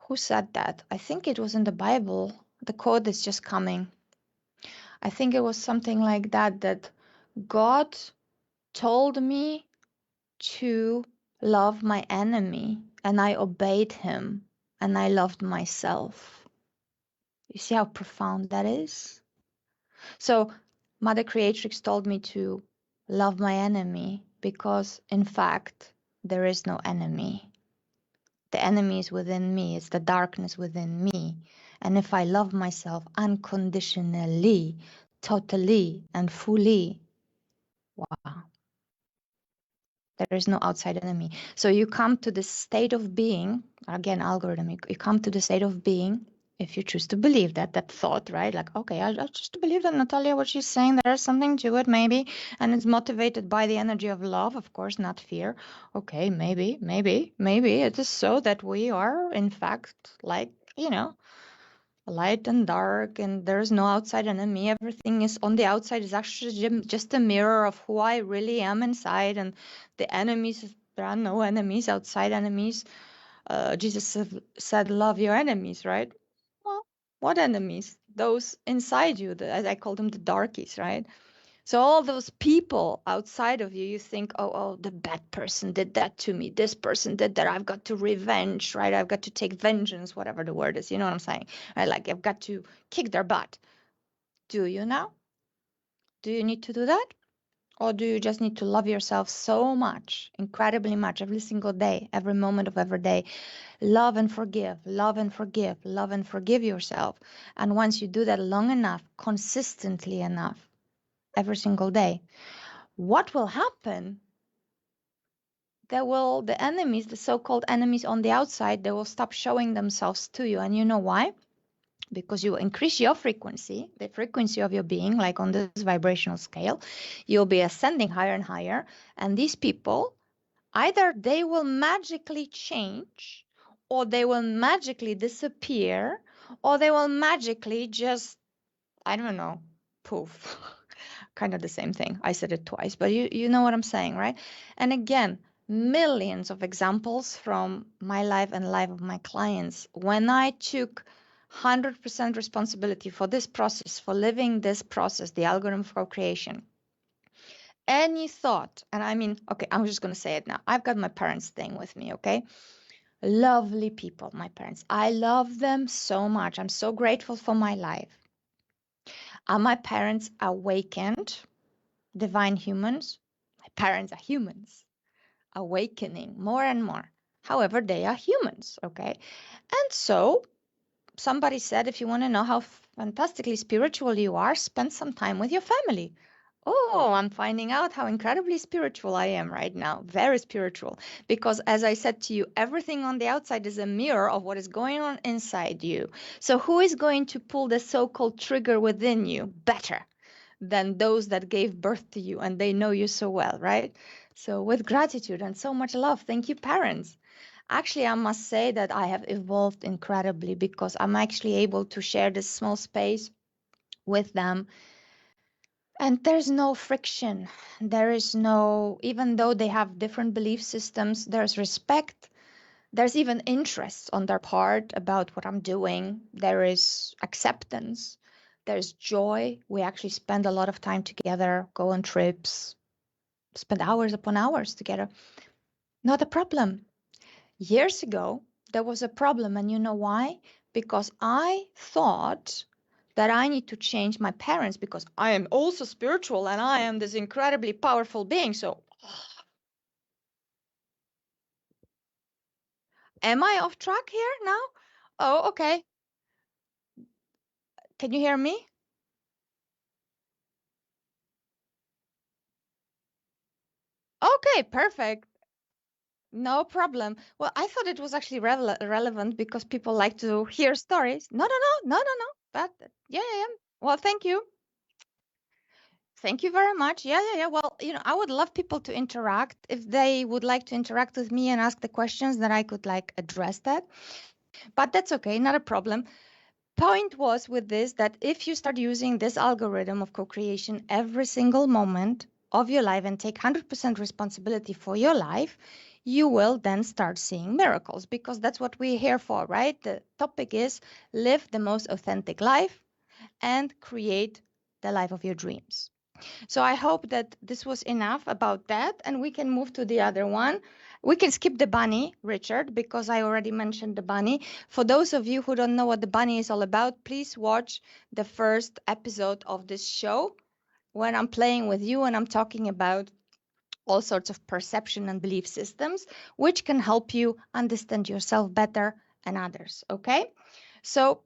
who said that? I think it was in the Bible. The quote is just coming. I think it was something like that God told me to love my enemy, and I obeyed him, and I loved myself. You see how profound that is? So Mother Creatrix told me to love my enemy, because in fact, there is no enemy. The enemy is within me. It's the darkness within me. And if I love myself unconditionally, totally, and fully, wow, there is no outside enemy. So you come to this state of being, again, algorithmic, you come to the state of being, if you choose to believe that thought, right? Like, okay, I choose to believe that Natalia, what she's saying, there's something to it, maybe. And it's motivated by the energy of love, of course, not fear. Okay, maybe it is so that we are, in fact, like, light and dark, and there's no outside enemy. Everything is on the outside is actually just a mirror of who I really am inside. And the enemies, there are no enemies, outside enemies. Jesus said, love your enemies, right? Well, what enemies? Those inside you, as I call them, the darkies, right? So all those people outside of you, you think, oh, the bad person did that to me. This person did that. I've got to revenge, right? I've got to take vengeance, whatever the word is. You know what I'm saying? Right? Like, I've got to kick their butt. Do you now? Do you need to do that? Or do you just need to love yourself so much, incredibly much, every single day, every moment of every day? Love and forgive, love and forgive, love and forgive yourself. And once you do that long enough, consistently enough, every single day, what will happen? The enemies, the so-called enemies on the outside, they will stop showing themselves to you. And you know why? Because you increase your frequency, the frequency of your being, like on this vibrational scale, you'll be ascending higher and higher. And these people, either they will magically change, or they will magically disappear, or they will magically just, I don't know, poof. Kind of the same thing. I said it twice, but you know what I'm saying, right? And again, millions of examples from my life and life of my clients. When I took 100% responsibility for this process, for living this process, the algorithm for creation, any thought, and I mean, okay, I'm just going to say it now. I've got my parents staying with me, okay? Lovely people, my parents. I love them so much. I'm so grateful for my life. Are my parents awakened, divine humans? My parents are humans, awakening more and more. However, they are humans, okay? And so somebody said, if you want to know how fantastically spiritual you are, spend some time with your family. Oh, I'm finding out how incredibly spiritual I am right now. Very spiritual. Because as I said to you, everything on the outside is a mirror of what is going on inside you. So who is going to pull the so-called trigger within you better than those that gave birth to you and they know you so well, right? So with gratitude and so much love, thank you, parents. Actually, I must say that I have evolved incredibly because I'm actually able to share this small space with them. And there's no friction. There is no, even though they have different belief systems, there's respect. There's even interest on their part about what I'm doing. There is acceptance. There's joy. We actually spend a lot of time together, go on trips, spend hours upon hours together. Not a problem. Years ago, there was a problem, and you know why? Because I thought that I need to change my parents because I am also spiritual and I am this incredibly powerful being. So, am I off track here now? Oh, okay. Can you hear me? Okay, perfect. No problem. Well, I thought it was actually relevant because people like to hear stories. No, no, no, no, no, no. But yeah, yeah, yeah. Well, thank you. Thank you very much. Yeah, yeah, yeah. Well, I would love people to interact. If they would like to interact with me and ask the questions, then I could like address that. But that's okay, not a problem. Point was with this that if you start using this algorithm of co-creation every single moment of your life and take 100% responsibility for your life, you will then start seeing miracles because that's what we're here for, right? The topic is live the most authentic life and create the life of your dreams. So I hope that this was enough about that, and we can move to the other one. We can skip the bunny, Richard, because I already mentioned the bunny. For those of you who don't know what the bunny is all about, please watch the first episode of this show when I'm playing with you and I'm talking about all sorts of perception and belief systems, which can help you understand yourself better and others. Okay? So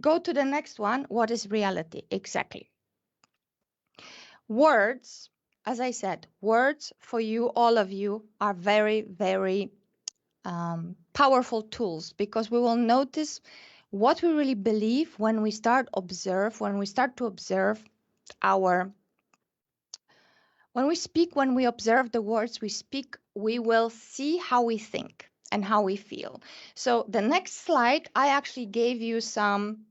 go to the next one. What is reality? Exactly. Words, as I said, words for you, all of you, are very, very powerful tools because we will notice what we really believe when we start to observe our when we speak, when we observe the words we speak, we will see how we think and how we feel. So the next slide, I actually gave you some.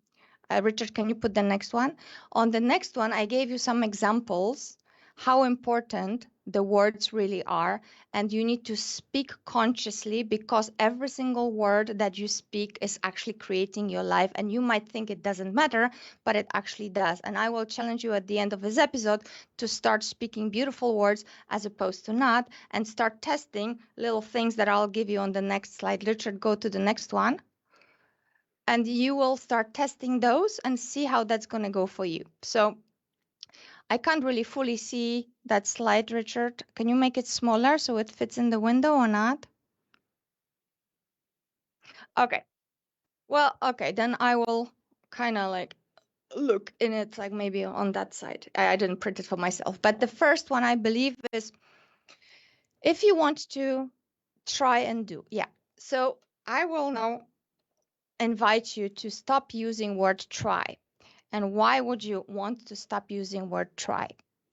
Richard, can you put the next one? On the next one, I gave you some examples how important the words really are. And you need to speak consciously because every single word that you speak is actually creating your life. And you might think it doesn't matter, but it actually does. And I will challenge you at the end of this episode to start speaking beautiful words as opposed to not, and start testing little things that I'll give you on the next slide. Richard, go to the next one. And you will start testing those and see how that's going to go for you. So I can't really fully see that slide, Richard. Can you make it smaller so it fits in the window or not? Okay. Well, okay, then I will kind of like look in it, like maybe on that side. I didn't print it for myself. But the first one I believe is if you want to try and do. Yeah. So I will now invite you to stop using word try. And why would you want to stop using word try?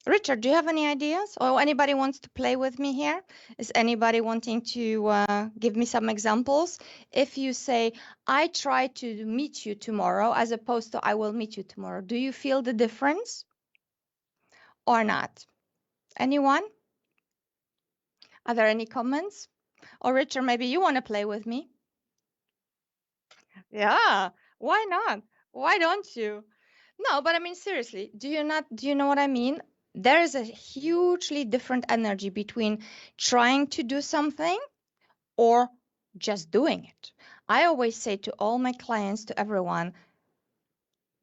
Richard, do you have any ideas? Or anybody wants to play with me here? Is anybody wanting to give me some examples? If you say, I try to meet you tomorrow, as opposed to I will meet you tomorrow, do you feel the difference or not? Anyone? Are there any comments? Or Richard, maybe you want to play with me? Yeah, why not? Why don't you? No, but I mean, seriously, do you know what I mean? There is a hugely different energy between trying to do something or just doing it. I always say to all my clients, to everyone,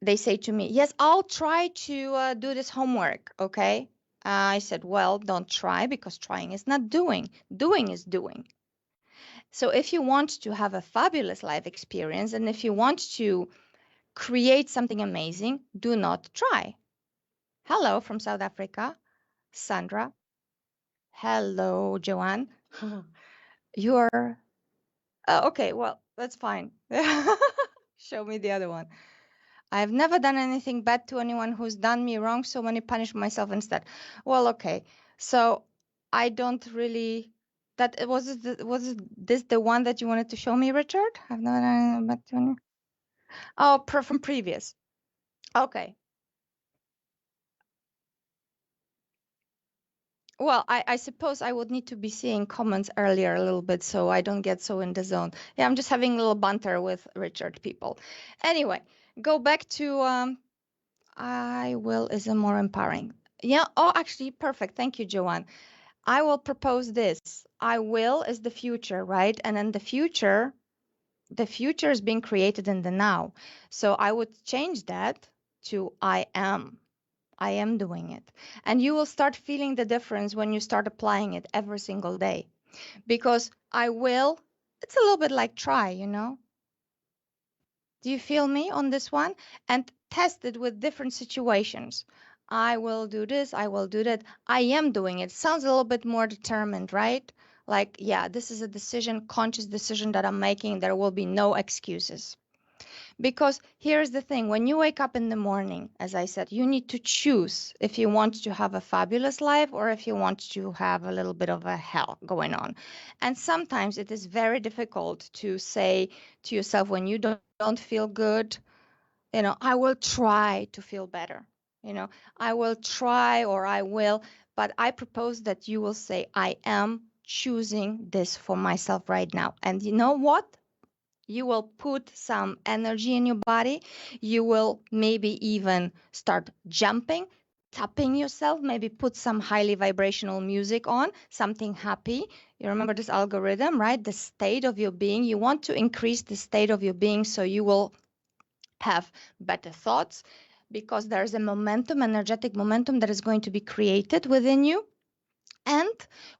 they say to me, yes, I'll try to do this homework, okay? I said, well, don't try because trying is not doing. Doing is doing. So if you want to have a fabulous life experience and if you want to create something amazing, do not try. Hello from South Africa, Sandra. Hello, Joanne. You're okay. Well, that's fine. Show me the other one. I've never done anything bad to anyone who's done me wrong, so many punish myself instead. Well, okay. So I don't really. That was this the one that you wanted to show me, Richard? I've never done anything bad to anyone. Oh, from previous. Okay. Well, I suppose I would need to be seeing comments earlier a little bit so I don't get so in the zone. Yeah, I'm just having a little banter with Richard people. Anyway, go back to I will is a more empowering. Yeah, oh, actually, perfect. Thank you, Joanne. I will propose this. I will is the future, right? And then the future is being created in the now. So I would change that to I am. I am doing it. And you will start feeling the difference when you start applying it every single day. Because I will, it's a little bit like try, you know? Do you feel me on this one? And test it with different situations. I will do this, I will do that. I am doing it. Sounds a little bit more determined, right? Like, yeah, this is a decision, conscious decision that I'm making. There will be no excuses. Because here's the thing, when you wake up in the morning, as I said, you need to choose if you want to have a fabulous life or if you want to have a little bit of a hell going on. And sometimes it is very difficult to say to yourself when you don't feel good, you know, I will try to feel better. You know, I will try or I will, but I propose that you will say, I am choosing this for myself right now. And you know what? You will put some energy in your body. You will maybe even start jumping, tapping yourself, maybe put some highly vibrational music on, something happy. You remember this algorithm, right? The state of your being. You want to increase the state of your being so you will have better thoughts because there's a momentum, energetic momentum that is going to be created within you. And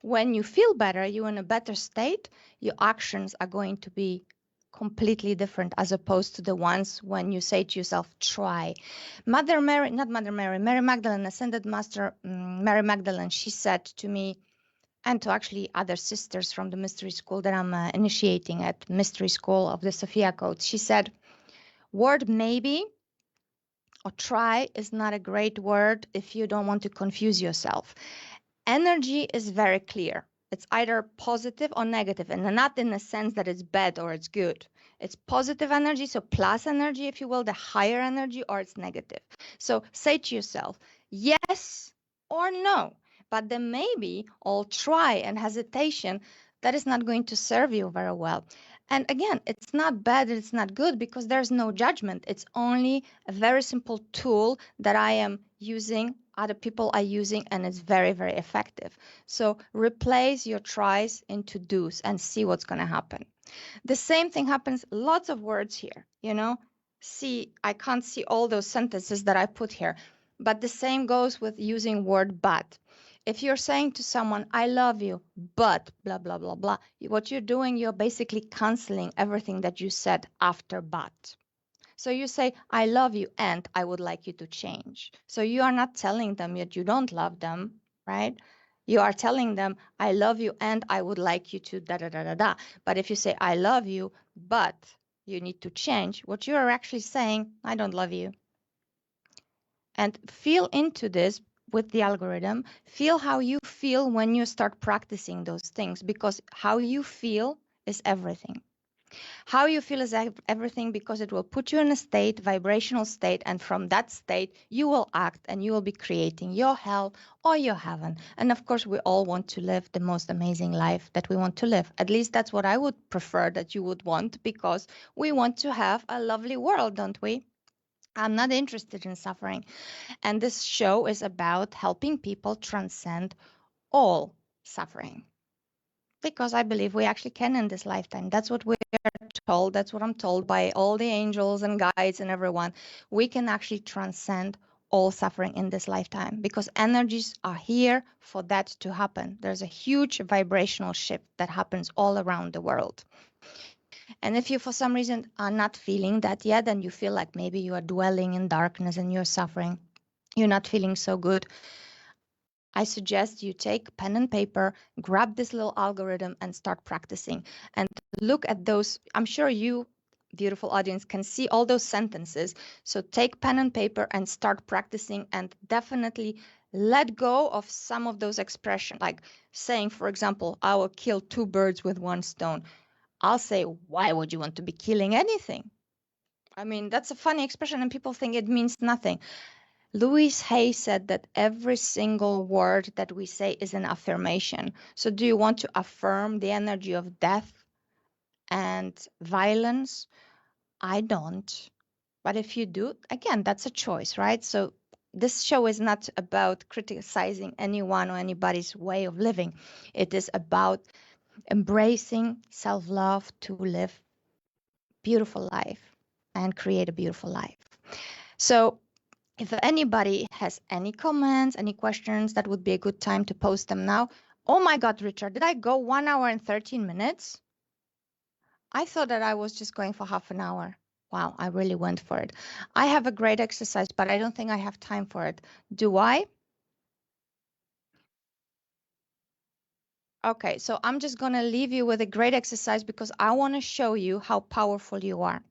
when you feel better, you're in a better state, your actions are going to be completely different as opposed to the ones when you say to yourself, try. Mother Mary, not Mother Mary, Mary Magdalene, Ascended Master Mary Magdalene, she said to me, and to actually other sisters from the mystery school that I'm initiating at Mystery School of the Sophia Code, she said, word maybe or try is not a great word if you don't want to confuse yourself. Energy is very clear. It's either positive or negative, and not in the sense that it's bad or it's good. It's positive energy, so plus energy, if you will, the higher energy, or it's negative. So say to yourself, yes or no. But the maybe or try and hesitation, that is not going to serve you very well. And again, it's not bad, it's not good because there's no judgment. It's only a very simple tool that I am using, other people are using, and it's very, very effective. So replace your tries into do's and see what's going to happen. The same thing happens, lots of words here, you know. See, I can't see all those sentences that I put here. But the same goes with using word but. If you're saying to someone, I love you, but blah, blah, blah, blah, what you're doing, you're basically canceling everything that you said after but. So you say, I love you and I would like you to change. So you are not telling them that you don't love them, right? You are telling them, I love you and I would like you to da da da da da. But if you say, I love you, but you need to change, what you are actually saying, I don't love you. And feel into this with the algorithm. Feel how you feel when you start practicing those things, because how you feel is everything. How you feel is everything, because it will put you in a state, vibrational state, and from that state you will act and you will be creating your hell or your heaven. And of course, we all want to live the most amazing life that we want to live. At least that's what I would prefer that you would want, because we want to have a lovely world, don't we? I'm not interested in suffering. And this show is about helping people transcend all suffering, because I believe we actually can in this lifetime. That's what we are told. That's what I'm told by all the angels and guides and everyone. We can actually transcend all suffering in this lifetime, because energies are here for that to happen. There's a huge vibrational shift that happens all around the world. And if you, for some reason, are not feeling that yet, and you feel like maybe you are dwelling in darkness and you're suffering, you're not feeling so good, I suggest you take pen and paper, grab this little algorithm and start practicing. And look at those. I'm sure you, beautiful audience, can see all those sentences. So take pen and paper and start practicing, and definitely let go of some of those expressions, like saying, for example, I will kill two birds with one stone. I'll say, why would you want to be killing anything? I mean, that's a funny expression and people think it means nothing. Louise Hay said that every single word that we say is an affirmation. So do you want to affirm the energy of death and violence? I don't. But if you do, again, that's a choice, right? So this show is not about criticizing anyone or anybody's way of living. It is about embracing self-love to live beautiful life and create a beautiful life. So if anybody has any comments, any questions, that would be a good time to post them now. Oh my God, Richard, did I go 1 hour and 13 minutes? I thought that I was just going for half an hour. Wow, I really went for it. I have a great exercise, but I don't think I have time for it. Do I? Okay, so I'm just going to leave you with a great exercise, because I want to show you how powerful you are.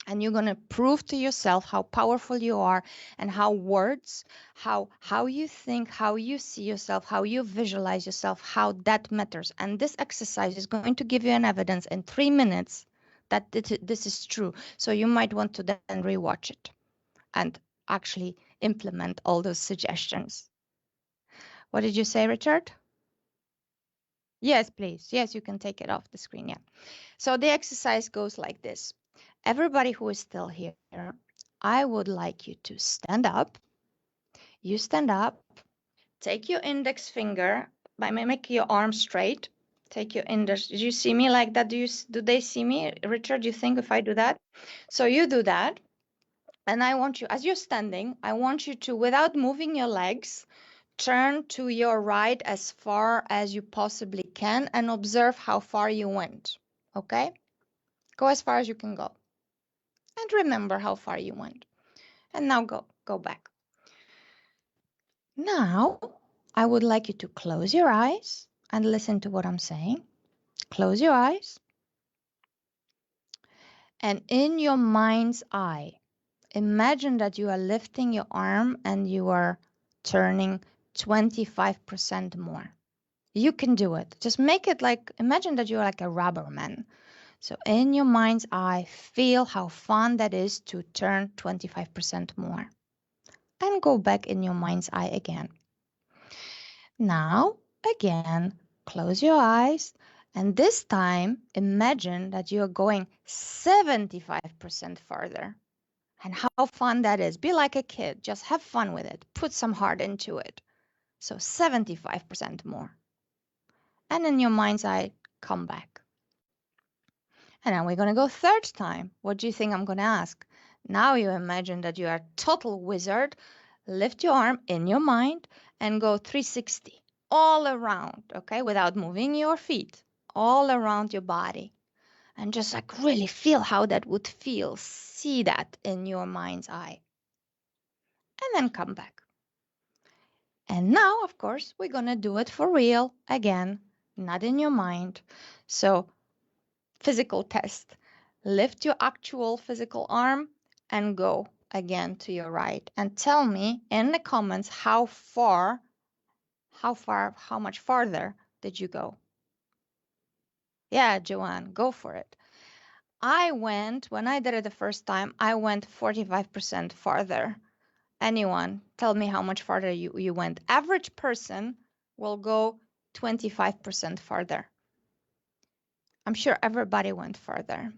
And you're going to prove to yourself how powerful you are, and how words, how you think, how you see yourself, how you visualize yourself, how that matters. And this exercise is going to give you an evidence in 3 minutes that this is true. So you might want to then rewatch it and actually implement all those suggestions. What did you say, Richard? Yes, please. Yes, you can take it off the screen. Yeah. So the exercise goes like this. Everybody who is still here, I would like you to stand up. You stand up, take your index finger, make your arm straight. Take your index. Did you see me like that? Do they see me? Richard, do you think if I do that? So you do that. And I want you, as you're standing, I want you to, without moving your legs, turn to your right as far as you possibly can and observe how far you went. Okay? Go as far as you can go. And remember how far you went. And now go back. Now, I would like you to close your eyes and listen to what I'm saying. Close your eyes. And in your mind's eye, imagine that you are lifting your arm and you are turning 25% more. You can do it. Just make it like, imagine that you're like a rubber man. So in your mind's eye, feel how fun that is to turn 25% more. And go back in your mind's eye again. Now, again, close your eyes. And this time, imagine that you're going 75% farther. And how fun that is. Be like a kid. Just have fun with it. Put some heart into it. So 75% more. And in your mind's eye, come back. And now we're going to go third time. What do you think I'm going to ask? Now you imagine that you are a total wizard, lift your arm in your mind and go 360 all around, okay, without moving your feet, all around your body. And just like really feel how that would feel. See that in your mind's eye. And then come back. And now, of course, we're going to do it for real again, not in your mind. So, physical test. Lift your actual physical arm and go again to your right. And tell me in the comments how much farther did you go? Yeah, Joanne, go for it. When I did it the first time, I went 45% farther. Anyone, tell me how much farther you went. Average person will go 25% farther. I'm sure everybody went farther.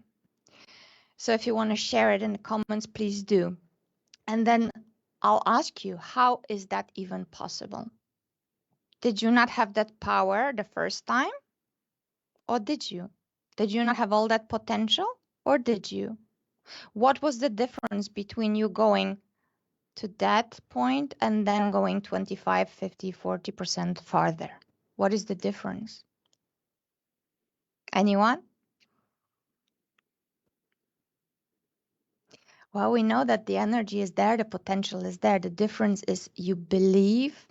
So if you want to share it in the comments, please do. And then I'll ask you, how is that even possible? Did you not have that power the first time? Or did you? Did you not have all that potential? Or did you? What was the difference between you going to that point and then going 25, 50, 40% farther? What is the difference? Anyone? Well, we know that the energy is there, the potential is there. The difference is you believe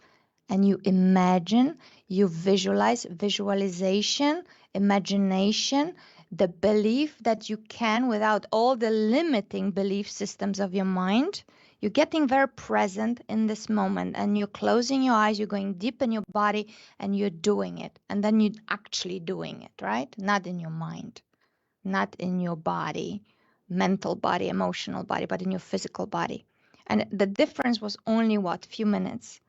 and you imagine, you visualize, visualization, imagination, the belief that you can without all the limiting belief systems of your mind. You're getting very present in this moment and you're closing your eyes, you're going deep in your body and you're doing it. And then you're actually doing it, right? Not in your mind, not in your body, mental body, emotional body, but in your physical body. And the difference was only what? Few minutes.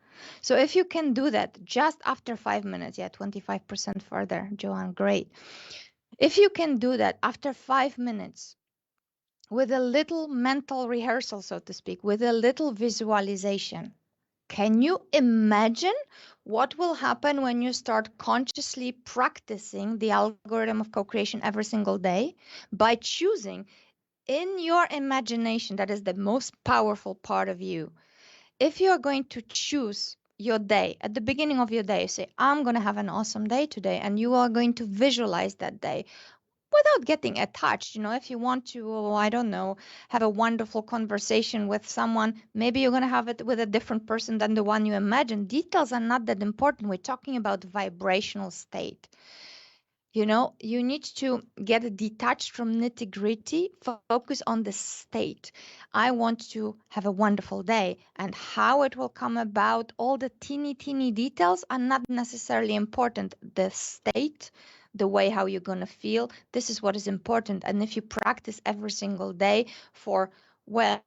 So if you can do that just after 5 minutes, yeah, 25% further, Joanne, great. If you can do that after 5 minutes with a little mental rehearsal, so to speak, with a little visualization, can you imagine what will happen when you start consciously practicing the algorithm of co-creation every single day by choosing in your imagination? That is the most powerful part of you. If you are going to choose your day at the beginning of your day, say, I'm going to have an awesome day today, and you are going to visualize that day without getting attached. If you want to, I don't know, have a wonderful conversation with someone, maybe you're going to have it with a different person than the one you imagine. Details are not that important. We're talking about vibrational state. You need to get detached from nitty-gritty, focus on the state. I want to have a wonderful day, and how it will come about, all the teeny details are not necessarily important. The state, the way how you're going to feel, this is what is important. And if you practice every single day for, well,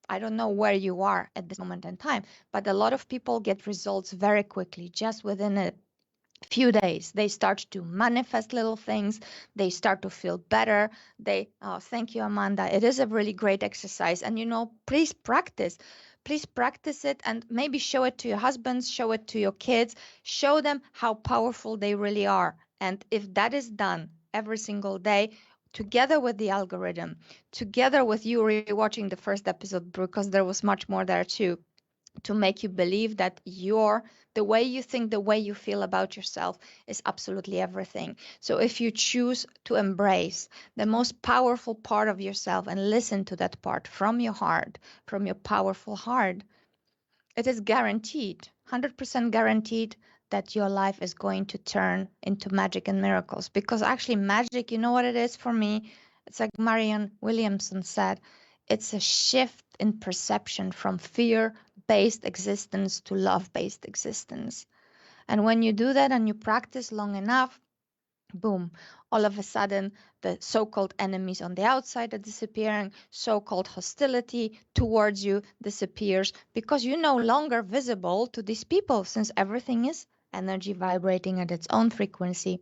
I don't know where you are at this moment in time, but a lot of people get results very quickly, just within a few days. They start to manifest little things. They start to feel better. Thank you, Amanda. It is a really great exercise. And, please practice. Please practice it and maybe show it to your husbands, show it to your kids, show them how powerful they really are. And if that is done every single day, together with the algorithm, together with you rewatching the first episode, because there was much more there too, to make you believe that the way you think, the way you feel about yourself is absolutely everything. So if you choose to embrace the most powerful part of yourself and listen to that part from your heart, from your powerful heart, it is guaranteed, 100% guaranteed, that your life is going to turn into magic and miracles. Because actually magic, you know what it is for me? It's like Marianne Williamson said, it's a shift in perception from fear-based existence to love-based existence. And when you do that and you practice long enough, boom, all of a sudden the so-called enemies on the outside are disappearing, so-called hostility towards you disappears because you're no longer visible to these people, since everything is energy vibrating at its own frequency.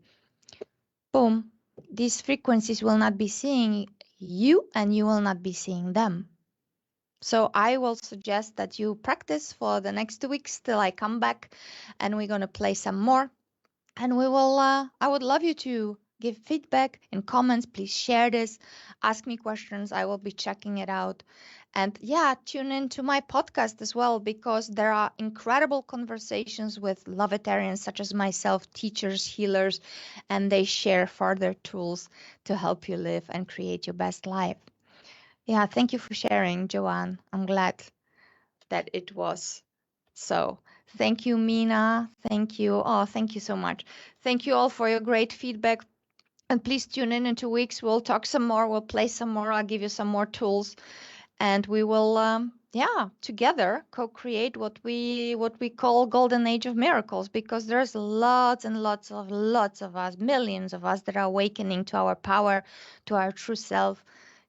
Boom, these frequencies will not be seeing you and you will not be seeing them. So I will suggest that you practice for the next 2 weeks till I come back, and we're going to play some more. And we will, I would love you to give feedback in comments. Please share this. Ask me questions. I will be checking it out. And yeah, tune in to my podcast as well, because there are incredible conversations with Lovetarians such as myself, teachers, healers, and they share further tools to help you live and create your best life. Yeah, thank you for sharing, Joanne. I'm glad that it was so. Thank you, Mina. Thank you. Oh, thank you so much. Thank you all for your great feedback. And please tune in 2 weeks. We'll talk some more. We'll play some more. I'll give you some more tools, and we will, together co-create what we call Golden Age of Miracles. Because there's lots and lots of us, millions of us, that are awakening to our power, to our true self,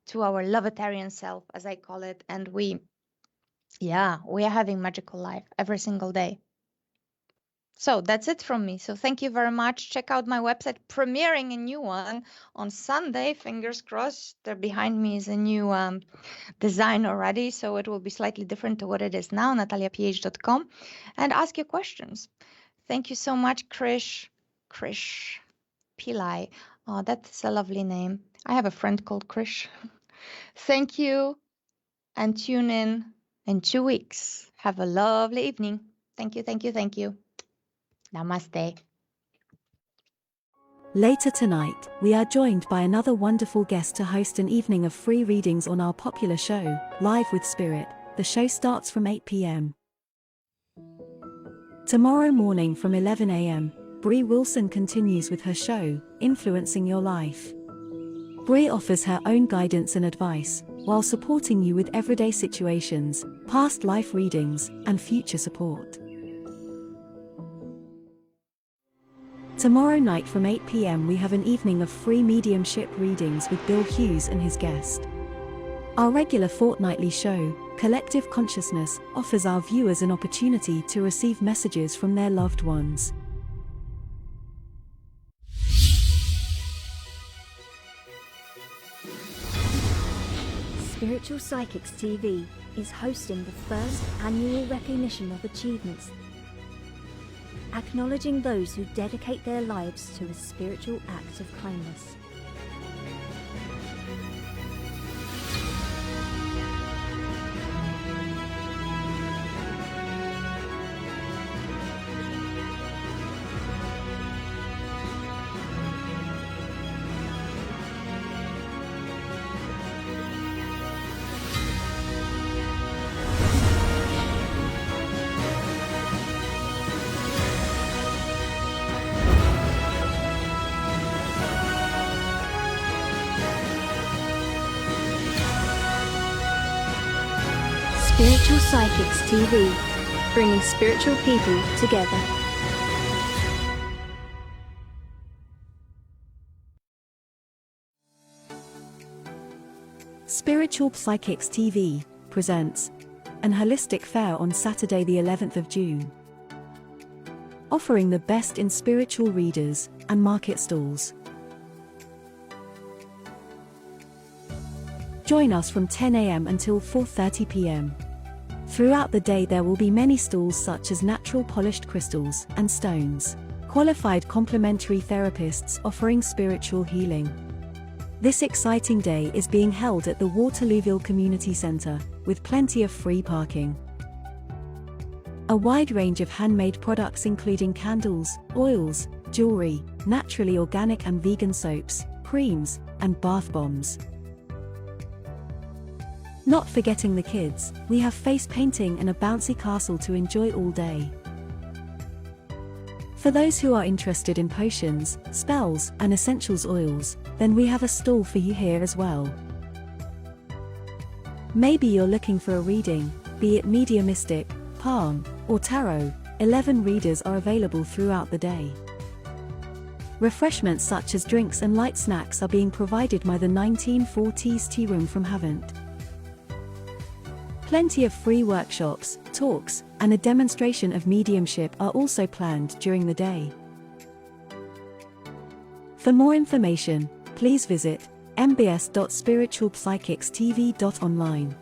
to our Lovetarian self, as I call it, and we are having magical life every single day. So that's it from me. So thank you very much. Check out my website, premiering a new one on Sunday. Fingers crossed. There behind me is a new design already, so it will be slightly different to what it is now, NataliaPH.com, and ask your questions. Thank you so much, Krish Pillai. Oh, that's a lovely name. I have a friend called Krish. Thank you, and tune in 2 weeks. Have a lovely evening. Thank you, thank you, thank you. Namaste. Later tonight, we are joined by another wonderful guest to host an evening of free readings on our popular show, Live with Spirit. The show starts from 8 p.m. Tomorrow morning from 11 a.m., Bree Wilson continues with her show, Influencing Your Life. Bree offers her own guidance and advice, while supporting you with everyday situations, past life readings, and future support. Tomorrow night from 8 p.m. we have an evening of free mediumship readings with Bill Hughes and his guest. Our regular fortnightly show, Collective Consciousness, offers our viewers an opportunity to receive messages from their loved ones. Spiritual Psychics TV is hosting the first annual recognition of achievements, acknowledging those who dedicate their lives to a spiritual act of kindness. Spiritual Psychics TV, bringing spiritual people together. Spiritual Psychics TV presents an holistic fair on Saturday the 11th of June, offering the best in spiritual readers and market stalls. Join us from 10 a.m. until 4:30 p.m. Throughout the day there will be many stalls such as natural polished crystals and stones, qualified complementary therapists offering spiritual healing. This exciting day is being held at the Waterlooville Community Centre, with plenty of free parking. A wide range of handmade products including candles, oils, jewelry, naturally organic and vegan soaps, creams, and bath bombs. Not forgetting the kids, we have face painting and a bouncy castle to enjoy all day. For those who are interested in potions, spells, and essentials oils, then we have a stall for you here as well. Maybe you're looking for a reading, be it mediumistic, palm, or tarot. 11 readers are available throughout the day. Refreshments such as drinks and light snacks are being provided by the 1940s Tea Room from Havant. Plenty of free workshops, talks, and a demonstration of mediumship are also planned during the day. For more information, please visit mbs.spiritualpsychicstv.online.